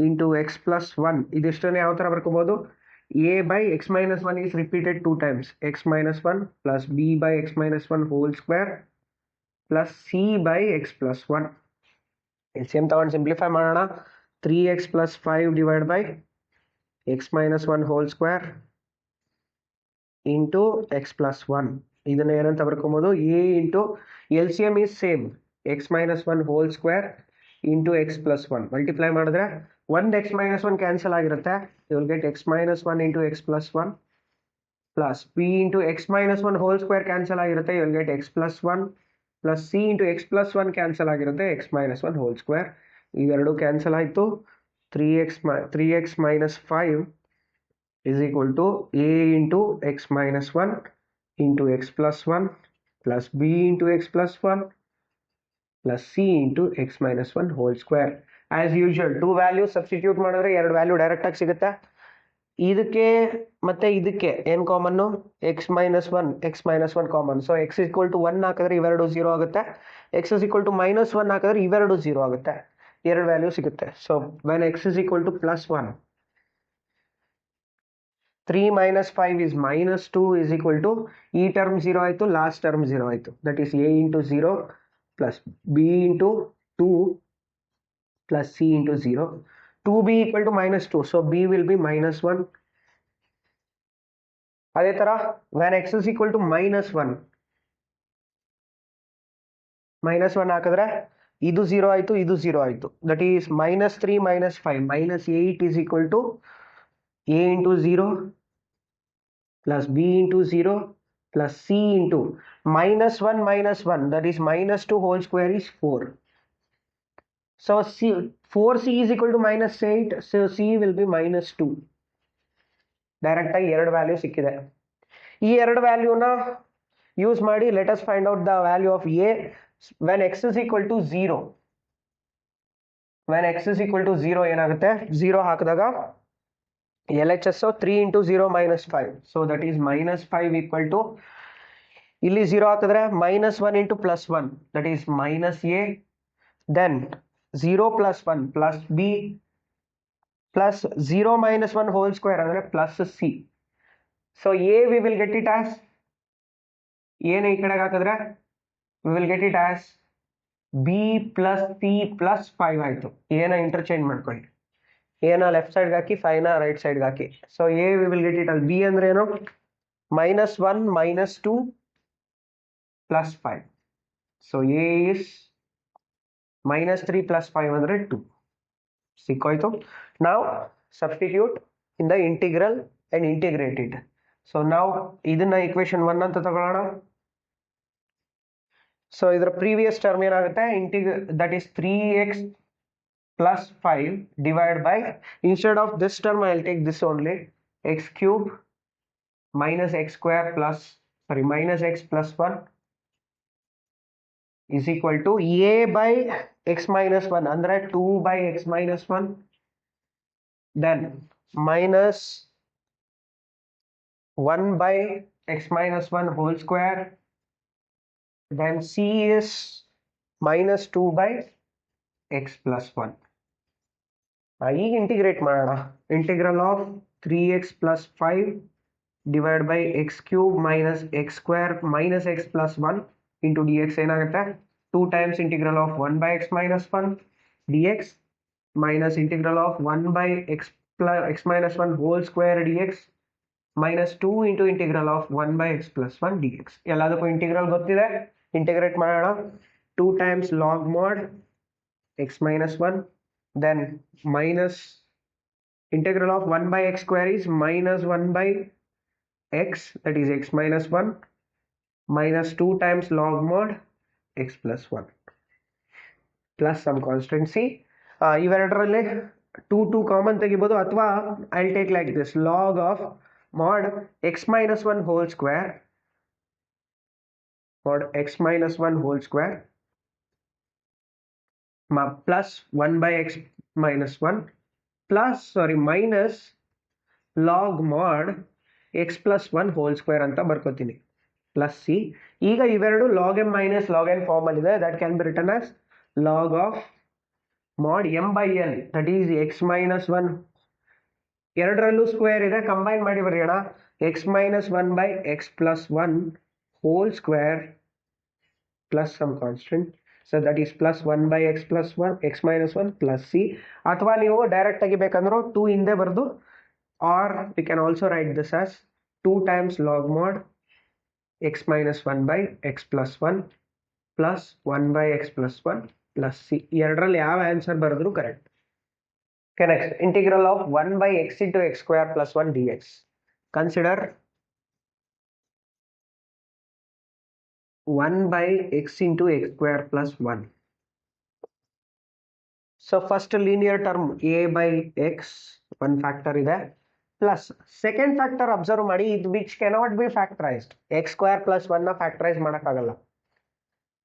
into x plus 1. ಇದಿಷ್ಟನ್ನ ಯಾವ ತರ ಬರ್ಕೊಬೋದು? a by x minus 1 is repeated 2 times. x minus 1 plus b by x minus 1 whole square plus c by x plus 1. LCM ತಗೊಂಡು simplify ಮಾಡೋಣ. 3x plus 5 divided by x minus 1 whole square into x plus 1. ಇದನ್ನ ಏನಂತ ಬರ್ಕೊಬೋದು? a into LCM is same. x minus 1 whole square into x plus one multiply ಮಾಡಿದ್ರೆ ಒಂದು x minus one cancel ಆಗಿರುತ್ತೆ. You will get x minus one into x plus one plus b into x minus one whole square cancel ಆಗಿರುತ್ತೆ. You will get x plus one plus c into x plus one cancel ಆಗಿರುತ್ತೆ. X minus one whole square ಇವೆರಡು cancel ಆಯಿತು. 3x minus 5 is equal to a into x minus 1 into x plus 1 plus b into x plus 1 plus c into x minus 1 whole square. As usual, two values substitute ಮಾಡಿದ್ರೆ ಎರಡು value direct ಆಗಿ ಸಿಗುತ್ತೆ. ಇದಕ್ಕೆ ಮತ್ತೆ ಇದಕ್ಕೆ ಏನು ಕಾಮನ್ನು? x minus 1 common. So x is equal to 1 ಹಾಕಿದ್ರೆ ಇವೆರಡು 0 ಆಗುತ್ತೆ. x is equal to minus 1 ಹಾಕಿದ್ರೆ ಇವೆರಡು 0 ಆಗುತ್ತೆ. ಎರಡು ವ್ಯಾಲ್ಯೂ ಸಿಗುತ್ತೆ. So when x is equal to plus 1, 3 minus 5 is minus 2 is equal to ಈ ಟರ್ಮ್ 0 ಆಯಿತು, ಲಾಸ್ಟ್ ಟರ್ಮ್ 0 ಆಯಿತು. That is a into 0 plus b into 2 plus c into 0. 2b equal to minus 2. So b will be minus 1. ಅದೇ ಥರ when x is equal to minus 1 ಹಾಕಿದ್ರೆ ಇದು 0 ಆಯಿತು, ಇದು 0 ಆಯಿತು. That is minus 3 minus 5 minus 8 is equal to a into 0 plus b into 0 plus c into minus 1 that is minus 2 whole square is 4. So 4c is equal to minus 8. So c will be minus 2. Direct ಆಗಿ ಎರಡು value ಸಿಕ್ಕಿದೆ. ಈ ಎರಡು ವ್ಯಾಲ್ಯೂನ use ಮಾಡಿ let us find out the value of a when x is equal to 0. when x is equal to 0 ಏನಾಗುತ್ತೆ? 0 ಹಾಕಿದಾಗ LHS 3 into 0 minus 5. So that is minus 5 equal to ಇಲ್ಲಿ 0 ಹಾಕಿದ್ರೆ minus 1 into plus 1 that is minus a. Then 0 plus 1 plus b plus 0 minus 1 whole square ಅಂದರೆ plus c. So a we will get it as a ನ ಈ ಕಡೆಗೆ ಹಾಕಿದ್ರೆ we will get it as b plus c plus 5 ಆಯಿತು. a ನ interchange ಮಾಡ್ಕೊಳ್ಳಿ. a ನ left ಸೈಡ್ಗೆ ಹಾಕಿ 5 ನ ರೈಟ್ ಸೈಡ್ಗೆ ಹಾಕಿ. So a we will get it as b ಅಂದ್ರೆ ಏನು? minus 1 minus 2 plus 5. So a is minus 3 plus 5 ಅಂದರೆ 2. ಸಿಕ್ಕೋಯ್ತು. Now substitute in the integral and integrate it. So now ಇದನ್ನ equation 1 ಅಂತ ತಗೊಳ್ಳೋಣ. ಸೊ ಇದರ ಪ್ರೀವಿಯಸ್ ಟರ್ಮ್ ಏನಾಗುತ್ತೆ? that is 3x plus 5 divided by, instead of this term I'll take this only, x cube minus x square plus minus x plus 1 is equal to a by x minus 1 ಅಂದ್ರೆ 2 by x minus 1, then minus 1 by x minus 1 whole square, then c is minus 2 by x plus 1. ಈಗ integrate ಮಾಡೋಣ. Integral of 3x plus 5 divided by x cube minus x square minus x plus 1 into dx ಏನಾಗುತ್ತೆ? 2 times integral of 1 by x minus 1 dx minus integral of 1 by x minus 1 whole square dx minus 2 into integral of 1 by x plus 1 dx. ಎಲ್ಲದಕ್ಕೂ integral ಗೊತ್ತಿದೆ. Integrate ಮಾಡೋಣ. 2 times log mod x minus 1, then minus integral of 1 by x square is minus 1 by x, that is x minus 1, minus 2 times log mod x plus 1 plus some constant c. ಇವೆರಡರಲ್ಲಿ 2 common ತೆಗಿಬೋದು, ಅಥವಾ I take like this log of mod x minus 1 whole square, mod x minus 1 whole square plus 1 by x minus 1 plus minus log mod x plus 1 whole square ಅಂತ ಬರ್ಕೋತೀನಿ plus c. ಈಗ ಇವೆರಡು log m minus log n form ಅಲ್ಲಿ ಇದೆ. that can be written as log of mod m by n, that is x minus 1. ಎರಡರಲ್ಲೂ square ಇದೆ, combine ಮಾಡಿ ಬರೆಯೋಣ. x minus 1 by x plus 1 whole square plus some constant. So that is plus 1 by x plus 1 x minus 1 plus c. ಅಥವಾ ನೀವು direct ಆಗಿ ಬೇಕಂದ್ರೆ 2 ಹಿಂದೆ ಬರೆದು, or we can also write this as 2 times log mod x minus 1 by x plus 1 plus 1 by x plus 1 plus C, ಎರಡರಲ್ಲಿ ಯಾವ answer ಬರೆದ್ರು correct. Okay, next, integral of 1 by x into x square plus 1 dx. Consider 1 by x into x square plus 1. So first linear term a by x, one factor ಇದೆ, plus second factor observe ಮಾಡಿ, which cannot be factorized. x square plus 1 ನ factorize ಮಾಡಕ್ಕಾಗಲ್ಲ.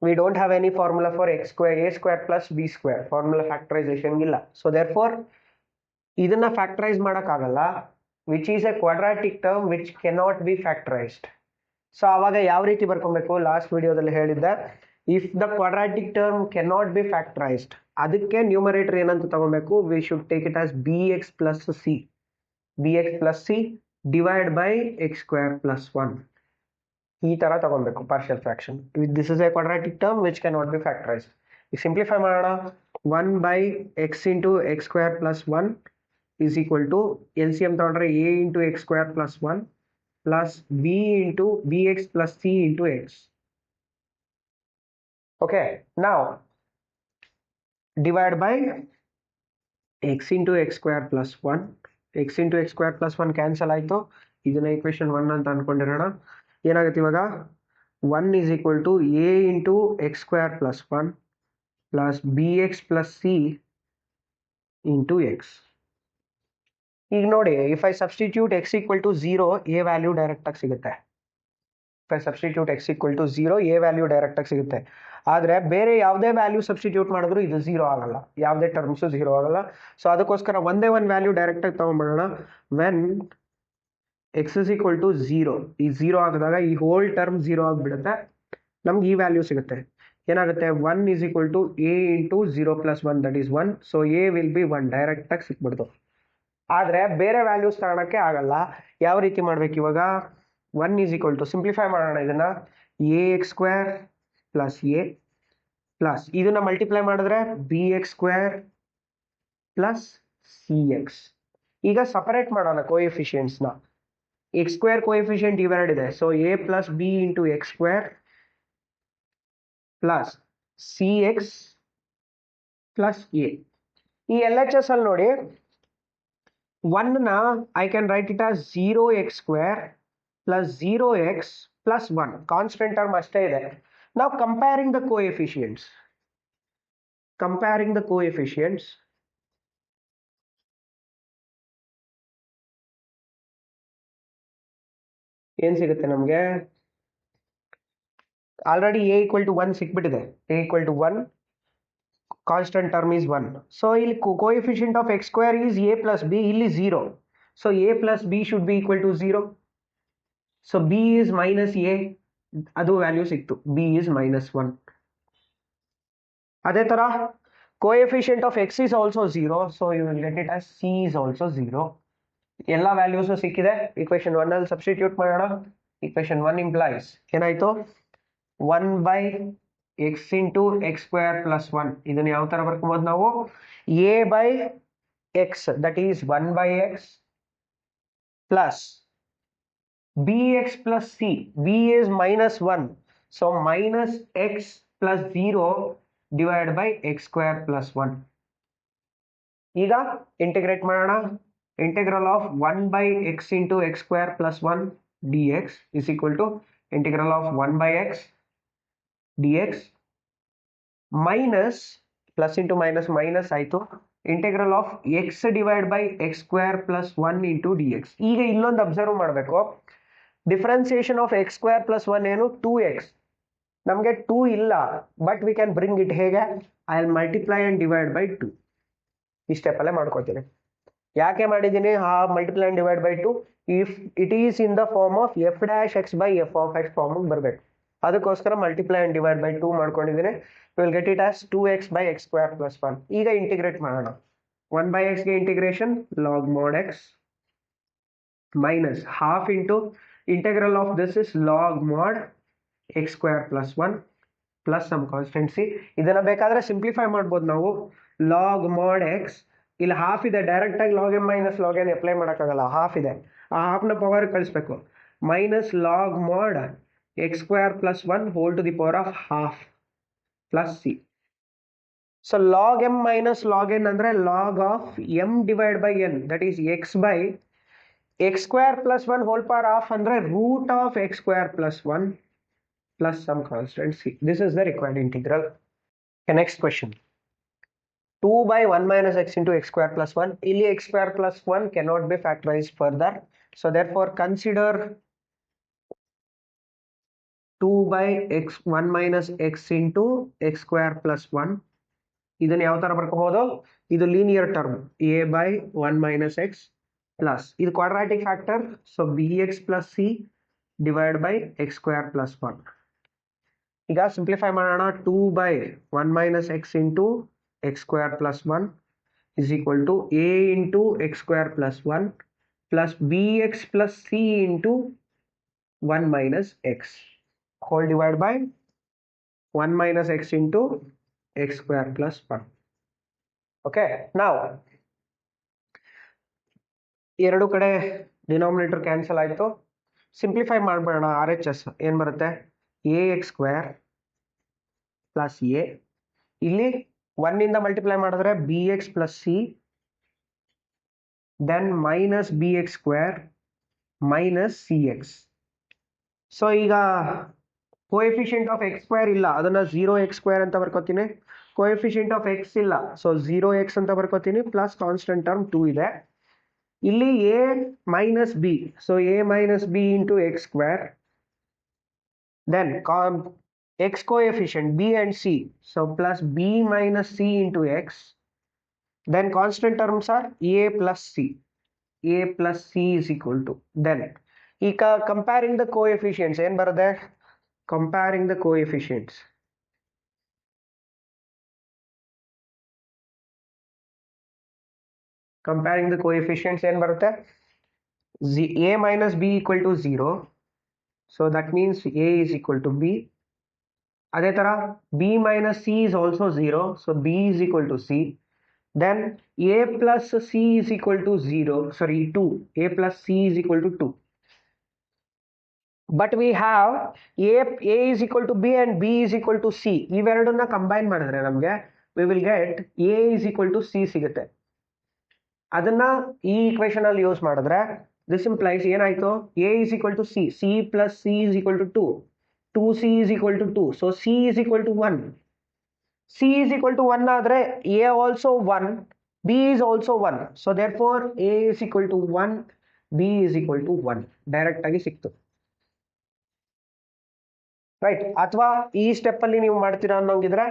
We don't have any formula for x square, a square plus b square, formula factorization ಇಲ್ಲ. So therefore ಇದನ್ನ factorise ಮಾಡೋಕ್ಕಾಗಲ್ಲ, which is a quadratic term which cannot be factorised. So ಆವಾಗ ಯಾವ ರೀತಿ ಬರ್ಕೊಬೇಕು, last ವಿಡಿಯೋದಲ್ಲಿ ಹೇಳಿದ್ದೆ, if the quadratic term cannot be factorised, ಅದಕ್ಕೆ ನ್ಯೂಮರೇಟರ್ ಏನಂತ ತಗೋಬೇಕು, we should take it as b x plus c divide by x square plus 1. ಈ ತರ ತಗೊಬೇಕು partial fraction. This is a quadratic term which cannot be factorised. ಈಗ simplify ಮಾಡೋಣ. 1 by x into x square plus 1 is equal to LCM ತಗೊಂಡ್ರೆ a into x square plus 1 plus b into bx plus c into x. Okay, now divide by x into x square plus 1. x into x square plus 1 cancel ಆಯಿತು. ಇದನ್ನ equation 1 ಅಂತ ಅನ್ಕೊಂಡಿರೋಣ. ಏನಾಗುತ್ತೆ ಇವಾಗ, 1 is equal to a into x square plus 1 plus bx plus c into x. ಈಗ ನೋಡಿ, if I substitute x equal to 0, a value direct ಆಗಿ ಸಿಗುತ್ತೆ. If I substitute x equal to 0, a value direct ಆಗಿ ಸಿಗುತ್ತೆ. ಆದರೆ ಬೇರೆ ಯಾವುದೇ value substitute ಮಾಡಿದ್ರು ಇದು 0 ಆಗಲ್ಲ, ಯಾವುದೇ ಟರ್ಮ್ಸ್ 0 ಆಗಲ್ಲ. ಸೊ ಅದಕ್ಕೋಸ್ಕರ ಒಂದೇ ಒಂದು ವ್ಯಾಲ್ಯೂ ಡೈರೆಕ್ಟ್ ಆಗಿ ತಗೊಂಡ್ಬಿಡೋಣ. When x is equal to 0, ಈ 0 ಆಗಿದಾಗ ಈ ಹೋಲ್ ಟರ್ಮ್ 0 ಆಗಿಬಿಡುತ್ತೆ, ನಮ್ಗೆ ಈ ವ್ಯಾಲ್ಯೂ ಸಿಗುತ್ತೆ. ಏನಾಗುತ್ತೆ, 1 is equal to a into 0 plus 1, that is 1. So a will be 1, direct ಆಗಿ ಸಿಕ್ಬಿಡ್ತು. ಆದರೆ ಬೇರೆ ವ್ಯಾಲ್ಯೂಸ್ ತಗೊಳಕ್ಕೆ ಆಗಲ್ಲ. ಯಾವ ರೀತಿ ಮಾಡ್ಬೇಕು ಇವಾಗ, 1 is equal to, ಸಿಂಪ್ಲಿಫೈ ಮಾಡೋಣ ಇದನ್ನ, A x square plus a plus ಇದನ್ನ ಮಲ್ಟಿಪ್ಲೈ ಮಾಡಿದ್ರೆ b x square plus c X. ಈಗ ಸಪರೇಟ್ ಮಾಡೋಣ ಕೋಎಫಿಷಿಯಂಟ್ಸ್ನ. ಎಕ್ಸ್ ಸ್ಕ್ವೇರ್ ಕೋಎಫಿಷಿಯಂಟ್ ಇವೆರಡು ಇದೆ, so A plus b into x square plus c X plus A. ಈ L H S ಅಲ್ಲಿ ನೋಡಿ, 1 ನ I can write it as 0x square plus 0x plus 1, constant term ಅಷ್ಟೇ ಇದೆ. ನಾವು ಕಂಪೇರಿಂಗ್ ದ ಕೋಎಫಿಷಿಯಂಟ್ಸ್, ಏನ್ ಸಿಗುತ್ತೆ ನಮಗೆ, already a equal to 1 ಸಿಕ್ಬಿಟ್ಟಿದೆ. a equal to 1, constant term is 1. So ಇಲ್ಲಿ coefficient of x square is a plus b, ಇಲ್ಲಿ 0. So a plus b should be equal to 0. So b is minus a, ಅದು value ಸಿಕ್ತು, b is minus 1. ಅದೇ ತರ coefficient of x is also 0, so you will get it as c is also 0. ಎಲ್ಲ values ಸಿಕ್ಕಿದೆ. equation 1 ಅಲ್ಲಿ substitute ಮಾಡೋಣ. equation 1 implies ಏನಾಯ್ತು, 1 by x into x square plus 1. ಇದನ್ನ ಯಾವ ತರ ಬರ್ಕೊಬೋದು ನಾವು, a by x, that is 1 by x plus bx plus c. b is minus 1, so minus x plus 0 divided by x square plus 1. ಈಗ integrate ಮಾಡೋಣ. integral of 1 by x into x square plus 1 dx is equal to integral of 1 by x dx minus plus into minus minus ಆಯಿತು, integral of x divided by x square plus 1 into dx. ಈಗ ಇಲ್ಲೊಂದು observe ಮಾಡಬೇಕು, differentiation of x square plus 1 ಏನು, 2x. ನಮಗೆ 2 ಇಲ್ಲ, but we can bring it. ಹೇಗೆ, I will multiply and divide by 2. ಈ ಸ್ಟೆಪ್ಪಲ್ಲೇ ಮಾಡ್ಕೊತೀನಿ. ಯಾಕೆ ಮಾಡಿದ್ದೀನಿ, multiply and divide by 2, if it is in the form of f dash x by f of x ಫಾರ್ಮಿಗೆ ಬರಬೇಕು. ಅದಕ್ಕೋಸ್ಕರ ಮಲ್ಟಿಪ್ಲೈ ಆ್ಯಂಡ್ ಡಿವೈಡ್ ಬೈ 2 ಮಾಡ್ಕೊಂಡಿದ್ದೀನಿ. Will get it as 2x by x square plus 1. ಈಗ integrate ಮಾಡೋಣ. 1 by x ಗೆ integration log mod x minus half into integral of this is log mod x square plus 1 plus some constant c. ಇದನ್ನ ಬೇಕಾದ್ರೆ simplify ಮಾಡ್ಬೋದು ನಾವು. log mod x, ಇಲ್ಲಿ half ಇದೆ, direct ಆಗಿ log m minus log n apply ಮಾಡೋಕ್ಕಾಗಲ್ಲ, half ಇದೆ, ಆ ಹಾಫ್ನ ಪವರ್ ಕಳಿಸ್ಬೇಕು. Minus log mod x square plus 1 whole to the power of half plus c. So log m minus log n ಅಂದರೆ log of m divide by n, that is x by x square plus one whole power half ಅಂದರೆ root of x square plus one plus some constant c. This is the required integral. Next question, 2 by 1 minus x into x square plus 1. Illi x square plus 1 cannot be factorized further. So therefore consider 2 by x 1 minus x into x square plus 1. ಇದನ್ನು ಯಾವ ತರ ಬರ್ಕೋಬಹುದು? ಇದು linear term a by 1 minus x plus ಇದು quadratic factor, so bx plus c divided by x square plus 1. ಈಗ simplify ಮಾಡೋಣ. 2 by 1 minus x into x square plus 1 is equal to a into x square plus 1 plus bx plus c into 1 minus x whole divided by 1 minus x into x square plus 1. Okay, now ಎರಡು ಕಡೆ denominator cancel ಆಯಿತು. Simplify ಮಾಡಬೇಡ. R H S ಏನು ಬರುತ್ತೆ? A x square plus a, ಇಲ್ಲಿ 1 ಇಂದ multiply ಮಾಡಿದ್ರೆ b x plus c, then minus b x square minus c x. So ಈಗ ಕೋಎಫಿಷಿಯಂಟ್ ಆಫ್ ಎಕ್ಸ್ ಸ್ಕ್ವೇರ್ ಇಲ್ಲ, ಅದನ್ನ 0x ಸ್ಕ್ವೇರ್ ಅಂತ ಬರ್ಕೋತೀನಿ. ಕೋಎಫಿಷಿಯಂಟ್ ಆಫ್ ಎಕ್ಸ್ ಇಲ್ಲ, ಸೊ 0x ಅಂತ ಬರ್ಕೋತೀನಿ. ಪ್ಲಸ್ ಕಾನ್ಸ್ಟೆಂಟ್ ಟರ್ಮ್ 2 ಇದೆ. ಇಲ್ಲಿ a minus b, so a minus b into x square, then x coefficient b and c, so plus b minus c into x, then constant terms are a plus c is equal to, then ಈಗ comparing the coefficients ಏನು ಬರುತ್ತೆ? comparing the coefficients, ಏನು ಬರುತ್ತೆ? a minus b equal to 0, so that means a is equal to b. ಅದೇ ತರ b minus c is also 0, so b is equal to c. Then a plus c is equal to 0, sorry 2, a plus c is equal to 2. But we have a is equal to b and b is equal to c. ಇವೆರಡನ್ನ combine ಮಾಡಿದ್ರೆ ನಮಗೆ we will get a is equal to c ಸಿಗುತ್ತೆ. ಅದನ್ನ ಈ equation ಅಲ್ಲಿ use ಮಾಡಿದ್ರೆ this implies ಏನಾಯ್ತು? a is equal to c, c plus c is equal to 2, 2c is equal to 2, so c is equal to 1. c is equal to 1 ಆದರೆ a also 1, b is also 1, so therefore a is equal to 1, b is equal to 1 direct ಆಗಿ ಸಿಕ್ತು, right. ಅಥವಾ ಈ step ಅಲ್ಲಿ ನೀವು ಮಾಡ್ತೀರಾ ಅನ್ನೋಂಗಿದ್ರೆ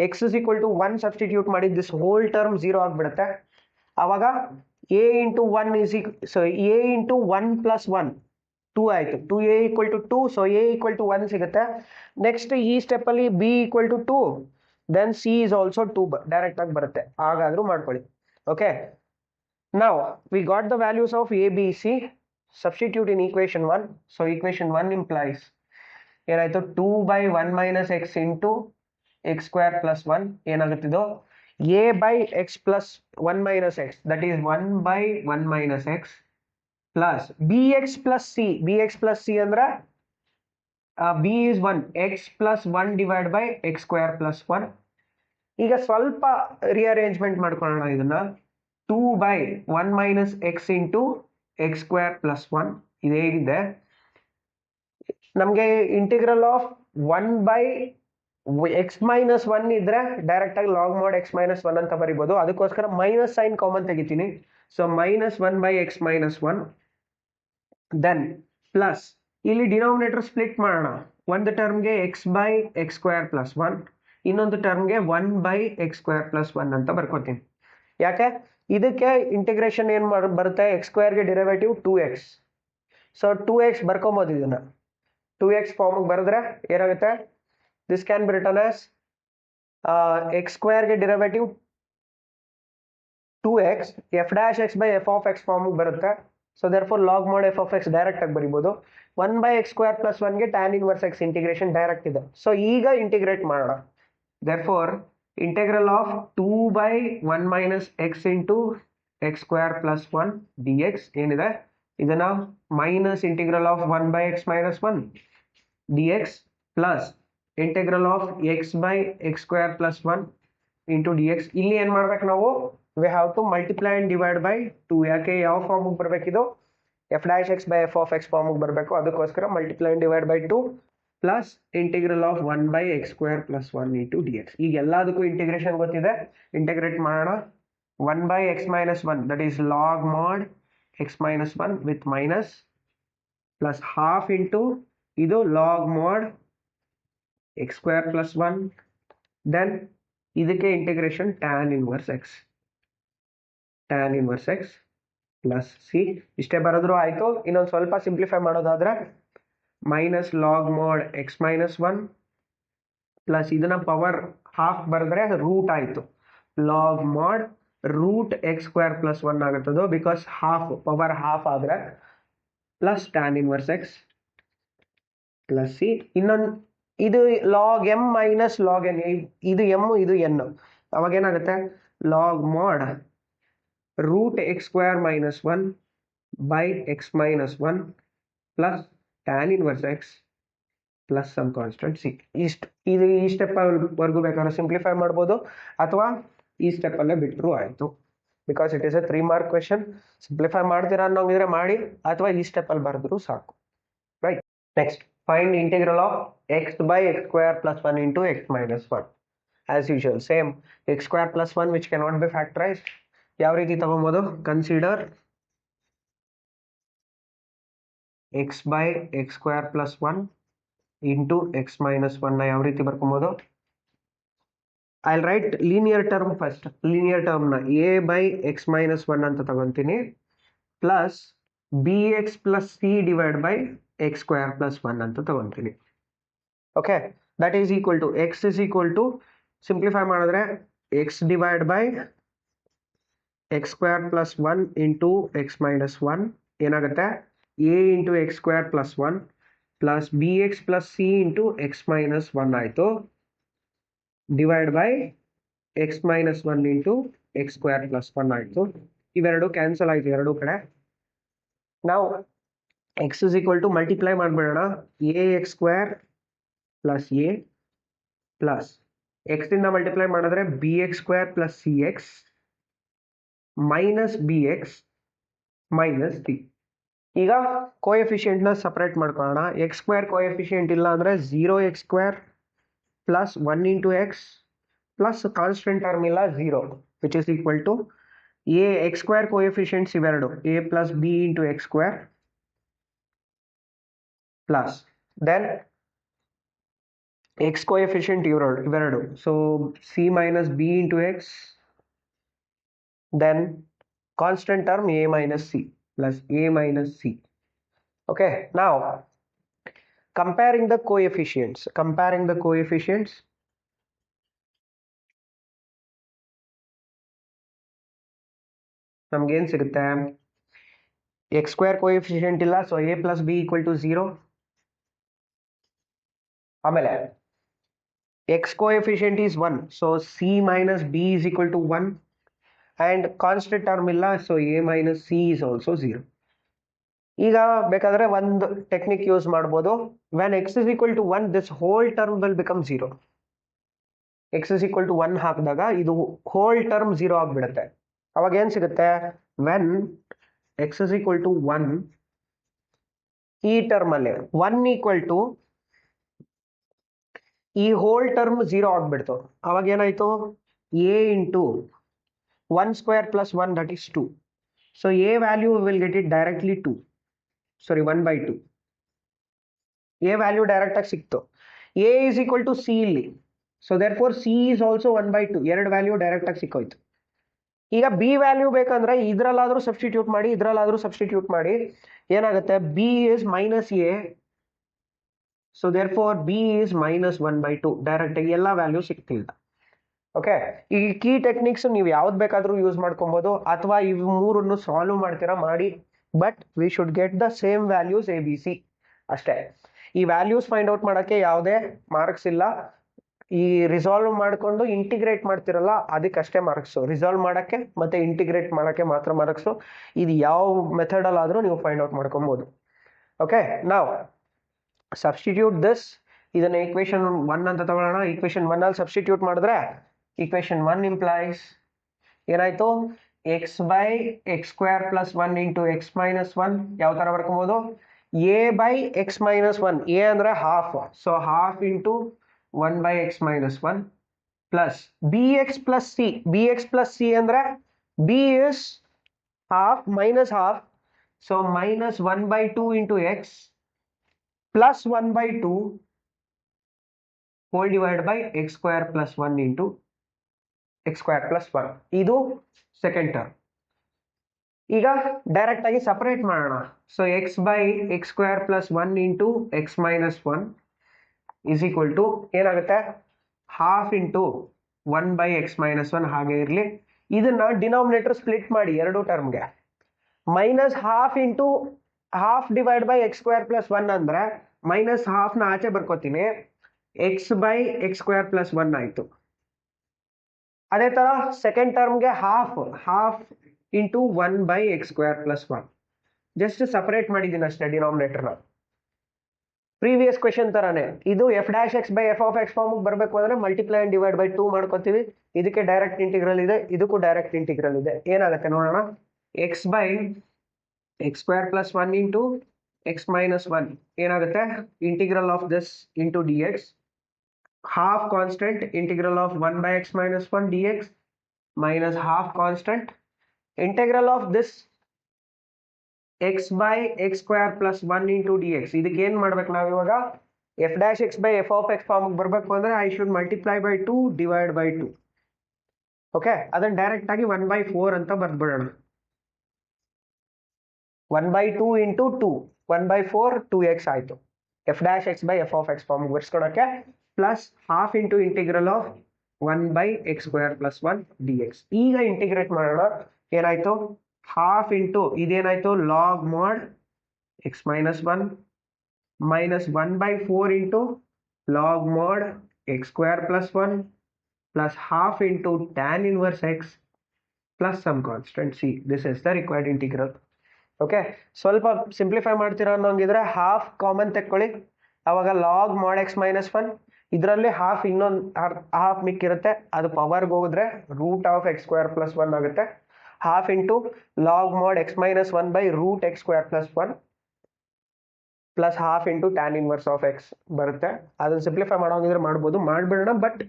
x is equal to 1 substitute ಮಾಡಿ this whole term 0 ಆಗಿಬಿಡುತ್ತೆ. ಆವಾಗ a into 1 is so a into 1 plus 1 2 ಆಯಿತು, 2a equal to 2, so a equal to 1 ಸಿಗುತ್ತೆ. ನೆಕ್ಸ್ಟ್ ಈ ಸ್ಟೆಪ್ ಅಲ್ಲಿ b equal to 2, then c is also 2 direct ಆಗಿ ಬರುತ್ತೆ. ಹಾಗಾದ್ರೂ ಮಾಡ್ಕೊಳ್ಳಿ. Okay, now we got the values of a b c, substitute in equation 1. so equation 1 implies ಏನಾಯ್ತು? 2 by 1 minus x into x square plus 1 ಏನಾಗುತ್ತಿದ್ದು? a by x plus 1 minus x, that is 1 by 1 minus x plus bx plus c ಅಂದ್ರೆ b is 1, x plus 1 divided by x square plus 1. ಈಗ ಸ್ವಲ್ಪ rearrangement ಮಾಡ್ಕೊಳ್ಳೋಣ ಇದನ್ನ. 2 by 1 minus x into x square plus 1 ಇದೇನಿದೆ ನಮಗೆ integral of 1 by x minus 1 ಇದ್ರೆ direct ಆಗಿ log ಮಾಡಿ x minus 1 ಅಂತ ಬರಿಬೋದು. ಅದಕ್ಕೋಸ್ಕರ ಮೈನಸ್ ಸೈನ್ ಕಾಮನ್ ತೆಗಿತೀನಿ. So minus 1 by x minus 1, then plus ಇಲ್ಲಿ ಡಿನಾಮಿನೇಟರ್ ಸ್ಪ್ಲಿಟ್ ಮಾಡೋಣ. ಒಂದು ಟರ್ಮ್ಗೆ x by x square plus 1, ಇನ್ನೊಂದು ಟರ್ಮ್ಗೆ 1 by x square plus 1 ಅಂತ ಬರ್ಕೊತೀನಿ. ಯಾಕೆ? ಇದಕ್ಕೆ ಇಂಟಿಗ್ರೇಷನ್ ಏನು ಬರುತ್ತೆ? x ಸ್ಕ್ವೇರ್ಗೆ ಡಿರೈವೇಟಿವ್ 2x, ಸೊ 2x ಬರ್ಕೊಬೋದು. ಇದನ್ನ 2x ಫಾರ್ಮ್ಗೆ ಬರೆದ್ರೆ ಏನಾಗುತ್ತೆ? This can be return as x ಸ್ಕ್ವೇರ್ಗೆ derivative 2x f dash x by f of x ಫಾರ್ಮ್ಗೆ ಬರುತ್ತೆ. So therefore log mod f of x direct ಆಗಿ ಬರಿಬೋದು. 1 by x square plus 1 ಗೆ tan inverse x integration direct ಇದೆ. So ಈಗ integrate ಮಾಡೋಣ. therefore integral of 2 by 1 minus x into x square plus 1 dx ಏನಿದೆ? ಇದನ್ನ minus integral of 1 by x minus 1 dx plus integral of x by x square plus 1 into d x. ಇಲ್ಲಿ ಏನು ಮಾಡ್ಬೇಕು ನಾವು, we have to multiply and divide by 2. ಯಾಕೆ, ಯಾವ ಫಾರ್ಮಿಗೆ ಬರಬೇಕಿದು, f dash x by f of x ಫಾರ್ಮಿಗೆ ಬರಬೇಕು. ಅದಕ್ಕೋಸ್ಕರ multiply and divide by 2 plus integral of 1 by x square plus 1 into d x. ಈಗ ಎಲ್ಲದಕ್ಕೂ ಇಂಟಿಗ್ರೇಷನ್ ಗೊತ್ತಿದೆ, ಇಂಟಿಗ್ರೇಟ್ ಮಾಡೋಣ. 1 by x minus 1, that is log mod x minus 1 with minus plus half into idu log mod x square plus 1, then idukke integration tan inverse x plus c ishte baradru aaytu. Innond ಸ್ವಲ್ಪ simplify ಮಾಡೋದಾದ್ರೆ minus log mod x minus 1 plus ಇದನ್ನ power half ಬರೆದ್ರೆ ಅದು root ಆಯಿತು. log mod root x square plus 1 ಆಗುತ್ತದು, because half power half ಆದರೆ plus tan inverse x plus c. ಇನ್ನೊಂದು ಇದು log m minus log n, ಇದು ಎಮ್ ಇದು ಎನ್. ಅವಾಗ ಏನಾಗುತ್ತೆ, log mod root x square minus 1 by x minus 1 plus tan inverse x plus some constant c. ಇದು ಈ step ವರ್ಗು ಬೇಕಾದ್ರೆ ಸಿಂಪ್ಲಿಫೈ ಮಾಡ್ಬೋದು, ಅಥವಾ ಈ ಸ್ಟೆಪ್ಪಲ್ಲೇ ಬಿಟ್ಟರು ಆಯಿತು. Because it is a 3 mark question. Simplify ಮಾಡ್ತೀರಾ ಅನ್ನೋಂಗಿದ್ರೆ ಮಾಡಿ, ಅಥವಾ ಈ ಸ್ಟೆಪ್ಪಲ್ಲಿ ಬರೆದ್ರು ಸಾಕು. Right. Next, find integral of x by x square plus 1 into x minus 1. As usual same x square plus 1 which can not be factorised. ಯಾವ ರೀತಿ ತಗೊಬೋದು, consider x by x square plus 1 into x minus 1 ಯಾವ ರೀತಿ ಬರ್ಕೊಬೋದು. I'll write linear term first. Linear term na a by x minus 1 ಅಂತ ತಗೊಂತೀನಿ, plus bx plus c divided by x square plus 1 ಅಂತ ತಗೊಂತೀನಿ. Okay, that is equal to x is equal to, simplify ಮಾಡಿದ್ರೆ x divided by x square plus 1 into x minus 1 ಏನಾಗುತ್ತೆ, a into x square plus 1 plus bx plus c into x minus 1 ಆಯಿತು, divide by x minus 1 into x square plus 1 ಆಯಿತು. ಇವೆರಡು cancel ಆಯಿತು ಎರಡೂ ಕಡೆ. ನಾವು x is equal to multiply ಮಾಡಿಬಿಡೋಣ, a x square plus a plus ಎಕ್ಸಿಂದ multiply ಮಾಡಿದ್ರೆ b x square plus c x minus b x minus c. ಈಗ ಕೋಎಫಿಷಿಯೆಂಟ್ನ ಸಪ್ರೇಟ್ ಮಾಡ್ಕೊಳ್ಳೋಣ. ಎಕ್ಸ್ ಸ್ಕ್ವೇರ್ ಕೋಎಫಿಷಿಯೆಂಟ್ ಇಲ್ಲ ಅಂದರೆ 0x square plus 1 into x plus constant term illa 0, which is equal to a x square coefficients iveradu a plus b into x square plus then x coefficient iveradu, so c minus b into x, then constant term a minus c plus a minus c. Okay, now comparing the coefficients, ನಮ್ಗೆ ಏನು ಸಿಗುತ್ತೆ, X square coefficient ಇಲ್ಲ, so a plus b equal to 0. ಆಮೇಲೆ x coefficient is 1, so c minus b is equal to 1, and constant term ಇಲ್ಲ, so a minus c is also 0. ಈಗ ಬೇಕಾದ್ರೆ ಒಂದು technique use ಮಾಡ್ಬೋದು. When x is equal to 1, this whole term will become 0. X is equal to 1 ಹಾಕಿದಾಗ ಇದು hole term 0 ಆಗಿಬಿಡುತ್ತೆ. ಅವಾಗ ಏನು ಸಿಗುತ್ತೆ, when x is equal to 1, ಈ ಟರ್ಮಲ್ಲಿ 1 ಈಕ್ವಲ್ ಟು ಈ ಹೋಲ್ ಟರ್ಮ್ 0 ಆಗಿಬಿಡ್ತು. ಅವಾಗ ಏನಾಯಿತು, a into 1 square plus 1 that is 2. So a value will get it directly 2, sorry 1/2. A value direct ಆಗಿ ಸಿಕ್ತು. A is equal to c ಇಲ್ಲಿ, so therefore c is also 1/2. ಎರಡು value direct ಆಗಿ ಸಿಕ್ಕೋಯ್ತು. ಈಗ B value ಬೇಕಂದ್ರೆ ಇದ್ರಲ್ಲಾದ್ರೂ substitute ಮಾಡಿ, ಇದ್ರಲ್ಲಾದ್ರೂ substitute ಮಾಡಿ. ಏನಾಗುತ್ತೆ, b is minus a, so therefore b is minus 1/2. Direct ಆಗಿ ಎಲ್ಲ ವ್ಯಾಲ್ಯೂ ಸಿಕ್ತಿಲ್ಲ. ಓಕೆ, ಈ ಕೀ ಟೆಕ್ನಿಕ್ಸ್ ನೀವು ಯಾವ್ದು ಬೇಕಾದ್ರೂ ಯೂಸ್ ಮಾಡ್ಕೊಬೋದು, ಅಥವಾ ಇವು ಮೂರನ್ನು ಸಾಲ್ವ್ ಮಾಡ್ತೀರಾ ಮಾಡಿ, but we should get the same values A B C ಅಷ್ಟೇ. ಈ ವ್ಯಾಲ್ಯೂಸ್ ಫೈಂಡ್ ಔಟ್ ಮಾಡೋಕ್ಕೆ ಯಾವುದೇ ಮಾರ್ಕ್ಸ್ ಇಲ್ಲ. ಈ ರಿಸಾಲ್ವ್ ಮಾಡಿಕೊಂಡು ಇಂಟಿಗ್ರೇಟ್ ಮಾಡ್ತಿರಲ್ಲ ಅದಕ್ಕಷ್ಟೇ ಮಾರ್ಕ್ಸು. ರಿಸಾಲ್ವ್ ಮಾಡೋಕ್ಕೆ ಮತ್ತು ಇಂಟಿಗ್ರೇಟ್ ಮಾಡೋಕ್ಕೆ ಮಾತ್ರ ಮಾರ್ಕ್ಸು. ಇದು ಯಾವ ಮೆಥಡಲ್ಲಾದರೂ ನೀವು ಫೈಂಡ್ ಔಟ್ ಮಾಡ್ಕೊಬೋದು. ಓಕೆ, ನಾವು ಸಬ್ಸ್ಟಿಟ್ಯೂಟ್ ದಿಸ್. ಇದನ್ನು ಈಕ್ವೇಷನ್ 1 ಅಂತ ತಗೊಳ್ಳೋಣ. ಈಕ್ವೇಷನ್ 1 ಅಲ್ಲಿ ಸಬ್ಸ್ಟಿಟ್ಯೂಟ್ ಮಾಡಿದ್ರೆ equation 1 implies ಏನಾಯ್ತು x by x square plus 1 into x minus 1 ಯಾವ ತರ ಬರ್ಕೊಬೋದು a by x minus 1 a ಅಂದ್ರೆ half so half into 1 by x minus 1 plus bx plus c ಅಂದ್ರೆ b is half minus half so minus 1 by 2 into x plus 1 by 2 whole divided by x square plus 1 into x square plus 1 ಇದು second term ಈಗ direct ಆಗಿ separate ಮಾಡೋಣ so x by x square plus 1 into x minus 1 is equal to ಏನಾಗುತ್ತೆ half into 1 by x minus 1 ಹಾಗೆ ಇರಲಿ ಇದನ್ನ denominator split ಮಾಡಿ ಎರಡು ಟರ್ಮ್ಗೆ minus half into half divide by x square plus 1 ಅಂದ್ರೆ ಮೈನಸ್ ಹಾಫ್ನ ಆಚೆ ಬರ್ಕೋತೀನಿ x by x square plus 1 ಆಯಿತು ಅದೇ ತರ ಸೆಕೆಂಡ್ ಟರ್ಮ್ಗೆ half into 1 by x square plus 1 just separate ಮಾಡಿದ್ದೀನಿ ಅಷ್ಟೇ ಡಿನಾಮಿನೇಟರ್ನ ಪ್ರೀವಿಯಸ್ ಕ್ವೆಶನ್ ತರಾನೇ ಇದು f dash x by f of x ಫಾರ್ಮ್ಗೆ ಬರಬೇಕು ಅಂದ್ರೆ ಮಲ್ಟಿಪ್ಲೈ ಅಂಡ್ ಡಿವೈಡ್ ಬೈ 2 ಮಾಡ್ಕೋತೀವಿ ಇದಕ್ಕೆ ಡೈರೆಕ್ಟ್ ಇಂಟಿಗ್ರಲ್ ಇದೆ ಇದಕ್ಕೂ ಡೈರೆಕ್ಟ್ ಇಂಟಿಗ್ರಲ್ ಇದೆ ಏನಾಗುತ್ತೆ ನೋಡೋಣ X by x square plus 1 into x minus 1 ಏನಾಗುತ್ತೆ integral of this into d X half constant integral of 1 by x minus 1 dx minus half constant integral of this x by x square plus 1 into dx ಇದಕ್ಕೆ ಏನು ಮಾಡಬೇಕು ನಾವು ಇವಾಗ f dash x by f of x form ಬರಬೇಕು ಅಂದ್ರೆ I should multiply by 2 divide by 2 okay ಅದನ್ನ direct ಆಗಿ 1 by 4 ಅಂತ ಬರೆದ್ಬಿಡೋಣ 1 by 2 into 2 1 by 4 2x ಆಯಿತು f dash x by f of x form ಬರ್ಸ್ಕೊಳಕ್ಕೆ plus half into integral of 1 by x square plus 1 dx ಈಗ integrate ಮಾಡೋಣ ಏನಾಯ್ತು half into ಇದೇನಾಯ್ತು log mod x minus 1 minus 1 by 4 into log mod x square plus 1 plus half into tan inverse x plus some constant c. This is the required integral. Okay, ಸ್ವಲ್ಪ simplify ಮಾಡ್ತೀರಾ ಅನ್ನೋಂಗಿದ್ರೆ half common ತೆಕ್ಕೊಳ್ಳಿ ಅವಾಗ log mod x minus 1 ಇದರಲ್ಲಿ half ಇನ್ನೊಂದು half ಮಿಕ್ಕಿರುತ್ತೆ ಅದು ಪವರ್ಗೆ ಹೋಗಿದ್ರೆ root of x square plus 1 ಆಗುತ್ತೆ half into log mod x minus 1 by root x square plus 1 plus half into tan inverse of x ಬರುತ್ತೆ ಅದನ್ನು simplify ಮಾಡೋಂಗಿದ್ರೆ ಮಾಡ್ಬೋದು ಮಾಡಿಬಿಡೋಣ ಬಟ್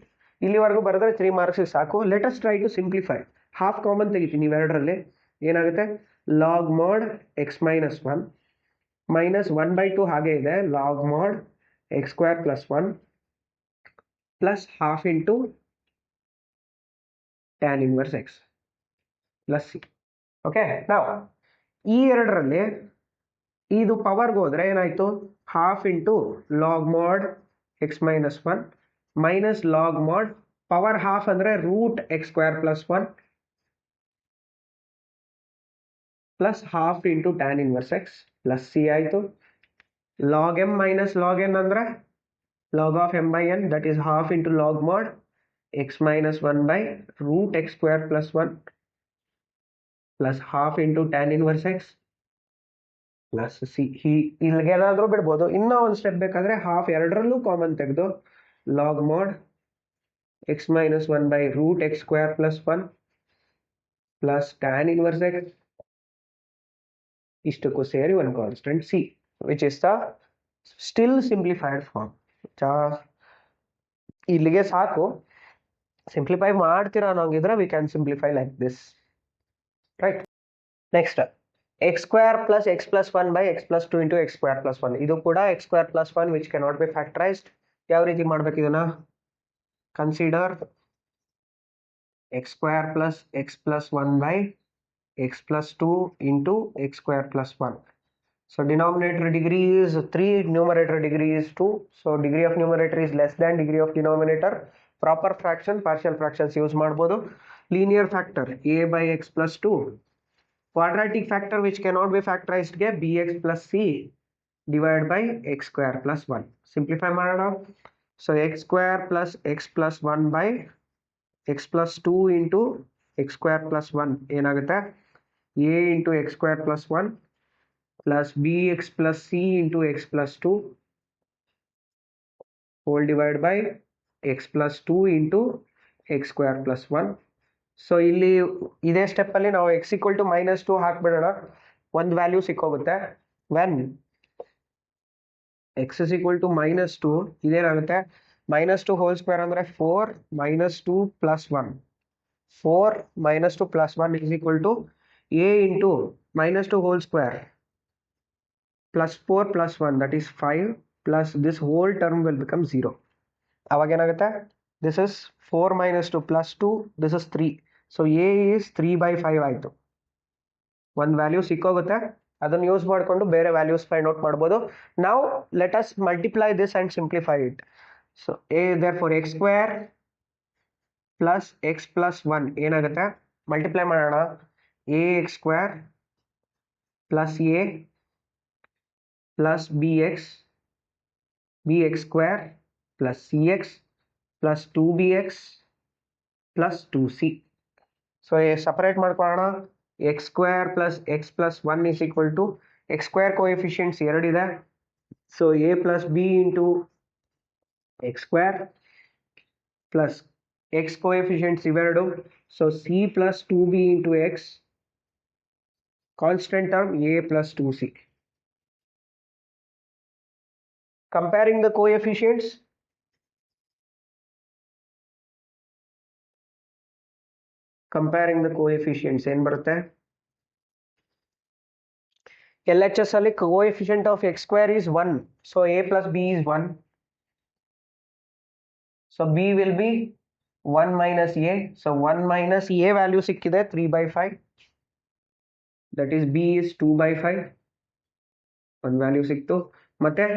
ಇಲ್ಲಿವರೆಗೂ ಬರೆದ್ರೆ 3 ಮಾರ್ಕ್ಸ್ ಸಾಕು let us try to simplify half common ತೆಗಿತೀನಿ ಇವೆರಡರಲ್ಲಿ ಏನಾಗುತ್ತೆ log mod x minus 1 minus 1 by 2 ಹಾಗೆ ಇದೆ log mod x square plus 1 plus half into tan inverse x plus c okay ನಾವು ಈ ಎರಡರಲ್ಲಿ ಇದು ಪವರ್ಗೆ ಹೋದ್ರೆ ಏನಾಯ್ತು half into log mod x minus 1 minus log mod power half ಅಂದ್ರೆ root x square plus 1 plus half into tan inverse x plus c ಆಯಿತು log m minus log n ಅಂದ್ರೆ log of m by n that is half into log mod x minus 1 by root x square plus 1 plus half into tan inverse x plus c ಇಲ್ಲಿಗೆ ಏನಾದರೂ ಬಿಡ್ಬೋದು ಇನ್ನೂ ಒಂದು step ಬೇಕಾದ್ರೆ half ಎರಡರಲ್ಲೂ common ತೆಗೆದು log mod x minus 1 by root x square plus 1 plus tan inverse x ಇಷ್ಟಕ್ಕೂ ಸೇರಿ ಒಂದು constant c which is the still simplified form ಇಲ್ಲಿಗೆ ಸಾಕು ಸಿಂಪ್ಲಿಫೈ ಮಾಡ್ತೀರಾ ಅನ್ನೋಂಗಿದ್ರೆ we can simplify like this right next x square plus x plus 1 by x plus 2 into x square plus 1 ಇದು ಕೂಡ x square plus 1 which can not be factorised ಯಾವ ರೀತಿ ಮಾಡ್ಬೇಕು ಇದನ್ನ consider x square plus x plus 1 by x plus 2 into x square plus 1 So denominator degree is 3, numerator degree is 2. So degree of numerator is less than degree of denominator. Proper fraction, partial fractions use ಮಾಡಬಹುದು. Linear factor a by x plus 2. Quadratic factor which cannot be factorized ಗೆ bx plus c divided by x square plus 1. Simplify ಮಾಡೋಣ. So x square plus x plus 1 by x plus 2 into x square plus 1 ಏನಾಗುತ್ತೆ a into x square plus 1 plus bx plus c into x plus 2 whole divided by x plus 2 into X square plus 1. So ಇಲ್ಲಿ ಇದೇ ಸ್ಟೆಪ್ಪಲ್ಲಿ ನಾವು X equal to -2 ಹಾಕ್ಬಿಡೋಣ, ಒಂದು value ಸಿಕ್ಕೋಗುತ್ತೆ. When x is equal to -2 ಇದೇನಾಗುತ್ತೆ, -2 whole square ಅಂದರೆ 4 -2 plus 1. 4 -2 plus 1 is equal to a into -2 whole square plus 4 plus 1 that is 5 plus this whole term will become 0. ಅವಾಗ ಏನಾಗುತ್ತೆ, this is 4 -2 plus 2, this is 3. So a is 3/5 ಆಯಿತು. ಒಂದು value ಸಿಕ್ಕೋಗುತ್ತೆ, ಅದನ್ನು use ಮಾಡಿಕೊಂಡು ಬೇರೆ values find out ಮಾಡ್ಬೋದು. ನಾವು let us multiply this and simplify it. So a therefore x square plus x plus 1 ಏನಾಗುತ್ತೆ, ಮಲ್ಟಿಪ್ಲೈ ಮಾಡೋಣ. ax square plus a plus bx square plus cx plus 2bx plus 2c. So separate ಮಾಡ್ಕೊಳ್ಳೋಣ. X square plus x plus 1 is equal to x square coefficients ಎರಡಿದೆ. So a plus b into x square plus x coefficients ಇವೆರಡು. So c plus 2b into x, constant term a plus 2c. Comparing the coefficients, ಏನು ಬರುತ್ತೆ, LHS ಅಲ್ಲಿ coefficient of x square is 1, so a plus b is 1. So b will be 1 minus a. So 1 minus a value ಸಿಕ್ಕಿದೆ 3/5, that is b is 2/5. ಒಂದು value ಸಿಕ್ತು. ಮತ್ತೆ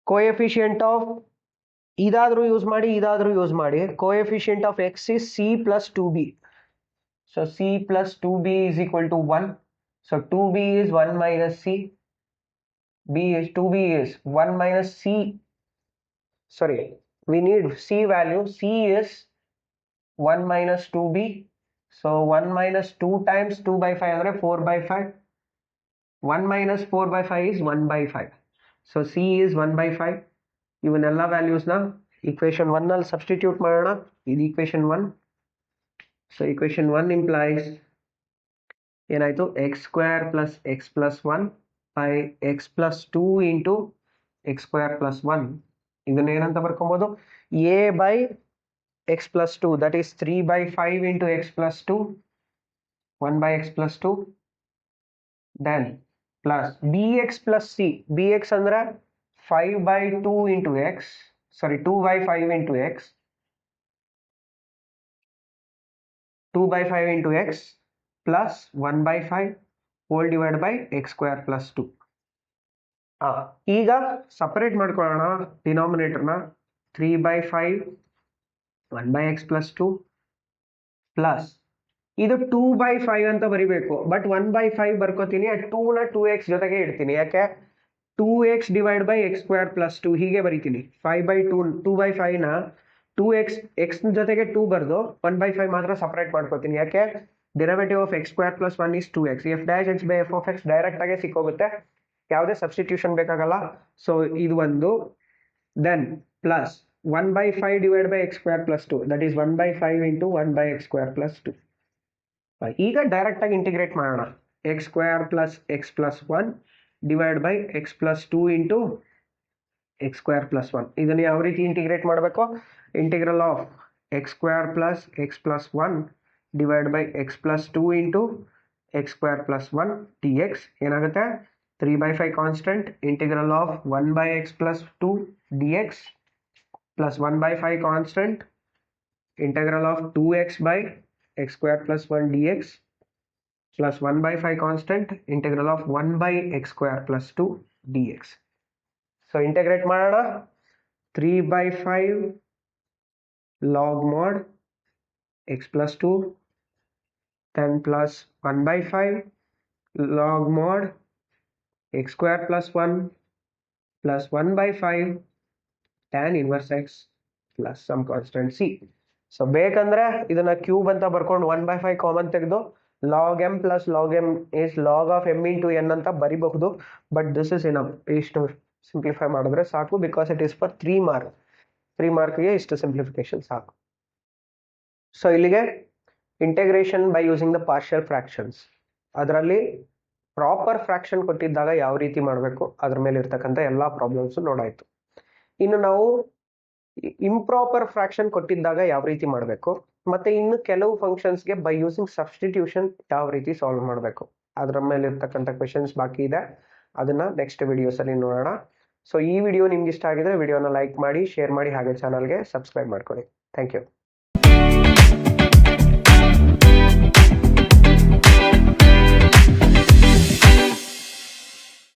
coefficient of ಇದಾದರೂ use ಮಾಡಿ coefficient of x is c plus 2b. So c plus 2b is equal to 1. So 2b is 1 minus c. 2b is 1 minus c. Sorry, we need c value. c is 1 minus 2b. So 1 minus 2 times 2/5 ಅಂದರೆ 4/5. 1 minus 4/5 is 1/5. So c is 1/5. ಇವನ್ನೆಲ್ಲ ವ್ಯಾಲ್ಯೂಸ್ನ equation 1 ನಲ್ಲಿ substitute ಮಾಡೋಣ. ಇದು equation 1. So equation 1 implies ಏನಾಯಿತು, x square plus x plus 1 by x plus 2 into x square plus 1. ಇದನ್ನ ಏನಂತ ಬರ್ಕೊಬೋದು, a by x plus 2 that is 3/5 into x plus 2, 1 by x plus 2. Then plus bx plus c. bx ಅಂದರೆ 5/2 into x, sorry 2/5 into x, 2/5 into x plus 1/5 whole divided by x square plus 2. ಈಗ separate ಮಾಡ್ಕೊಳ್ಳೋಣ ಡಿನಾಮಿನೇಟರ್ನ. 3/5 1 by x plus 2 plus ಇದು 2/5 ಅಂತ ಬರಿಬೇಕು, but 1/5 ಬರ್ಕೋತೀನಿ. 2ನ 2x ಜೊತೆಗೆ ಇಡ್ತೀನಿ, ಯಾಕೆ 2x divide by x square plus 2 ಹೀಗೆ ಬರಿತೀನಿ. 5/2 2/5ನ 2x x ಜೊತೆಗೆ 2 ಬರೆದು 1/5 ಮಾತ್ರ ಸಪರೇಟ್ ಮಾಡ್ಕೋತೀನಿ. ಯಾಕೆ, derivative of x square plus 1 is 2x. f dash x by f of x direct ಆಗಿ ಸಿಕ್ಕೋಗುತ್ತೆ, ಯಾವುದೇ ಸಬ್ಸ್ಟಿಟ್ಯೂಷನ್ ಬೇಕಾಗಲ್ಲ. ಸೊ ಇದು ಒಂದು. Then plus 1/5 divide by x square plus 2 that is 1/5 into 1 by x square plus 2. ಈಗ direct ಆಗಿ integrate ಮಾಡೋಣ. X square plus x plus 1 divide by x plus 2 into x square plus 1. ಇದನ್ನು ಯಾವ ರೀತಿ integrate ಮಾಡಬೇಕು, integral of x square plus x plus 1 divided by x plus 2 into x square plus 1 dx ಏನಾಗುತ್ತೆ, 3/5 constant integral of 1 by x plus 2 dx plus 1/5 constant integral of 2x by x square plus 1 dx plus 1/5 constant integral of 1 by x square plus 2 dx. So integrate ಮಾಡೋಣ. 3/5 log mod x plus 2 then plus 1/5 log mod x square plus 1 plus 1/5 tan inverse x plus some constant c. So ಬೇಕಂದ್ರೆ ಇದನ್ನ cube ಅಂತ ಬರ್ಕೊಂಡು 1/5 common ತೆಗೆದು log m plus log m is log of m into n ಅಂತ ಬರಿಬಹುದು. But this is enough. ಇಷ್ಟು simplify ಮಾಡಿದ್ರೆ ಸಾಕು, because it is for 3 mark. 3 ಮಾರ್ಕ್ಗೆ ಇಷ್ಟು ಸಿಂಪ್ಲಿಫಿಕೇಶನ್ ಸಾಕು. ಸೊ ಇಲ್ಲಿಗೆ integration by using the partial fractions, ಅದರಲ್ಲಿ ಪ್ರಾಪರ್ ಫ್ರಾಕ್ಷನ್ ಕೊಟ್ಟಿದ್ದಾಗ ಯಾವ ರೀತಿ ಮಾಡಬೇಕು ಅದ್ರ ಮೇಲೆ ಇರ್ತಕ್ಕಂಥ ಎಲ್ಲ ಪ್ರಾಬ್ಲಮ್ಸ್ ನೋಡಾಯ್ತು. ಇನ್ನು ನಾವು ಇಂಪ್ರಾಪರ್ ಫ್ರಾಕ್ಷನ್ ಕೊಟ್ಟಿದ್ದಾಗ ಯಾವ ರೀತಿ ಮಾಡಬೇಕು, ಮತ್ತೆ ಇನ್ನು ಕೆಲವು ಫಂಕ್ಷನ್ಸ್ಗೆ ಬೈ ಯೂಸಿಂಗ್ ಸಬ್ಸ್ಟಿಟ್ಯೂಷನ್ ಯಾವ ರೀತಿ ಸಾಲ್ವ್ ಮಾಡಬೇಕು ಅದ್ರ ಮೇಲೆ ಇರ್ತಕ್ಕಂಥ ಕ್ವೆಶನ್ಸ್ ಬಾಕಿ ಇದೆ. ಅದನ್ನ ನೆಕ್ಸ್ಟ್ ವಿಡಿಯೋಸ್ ಅಲ್ಲಿ ನೋಡೋಣ. ಸೊ ಈ ವಿಡಿಯೋ ನಿಮ್ಗೆ ಇಷ್ಟ ಆಗಿದ್ರೆ ವಿಡಿಯೋನ ಲೈಕ್ ಮಾಡಿ, ಶೇರ್ ಮಾಡಿ, ಹಾಗೆ ಚಾನಲ್ಗೆ ಸಬ್ಸ್ಕ್ರೈಬ್ ಮಾಡ್ಕೊಳ್ಳಿ. Thank you.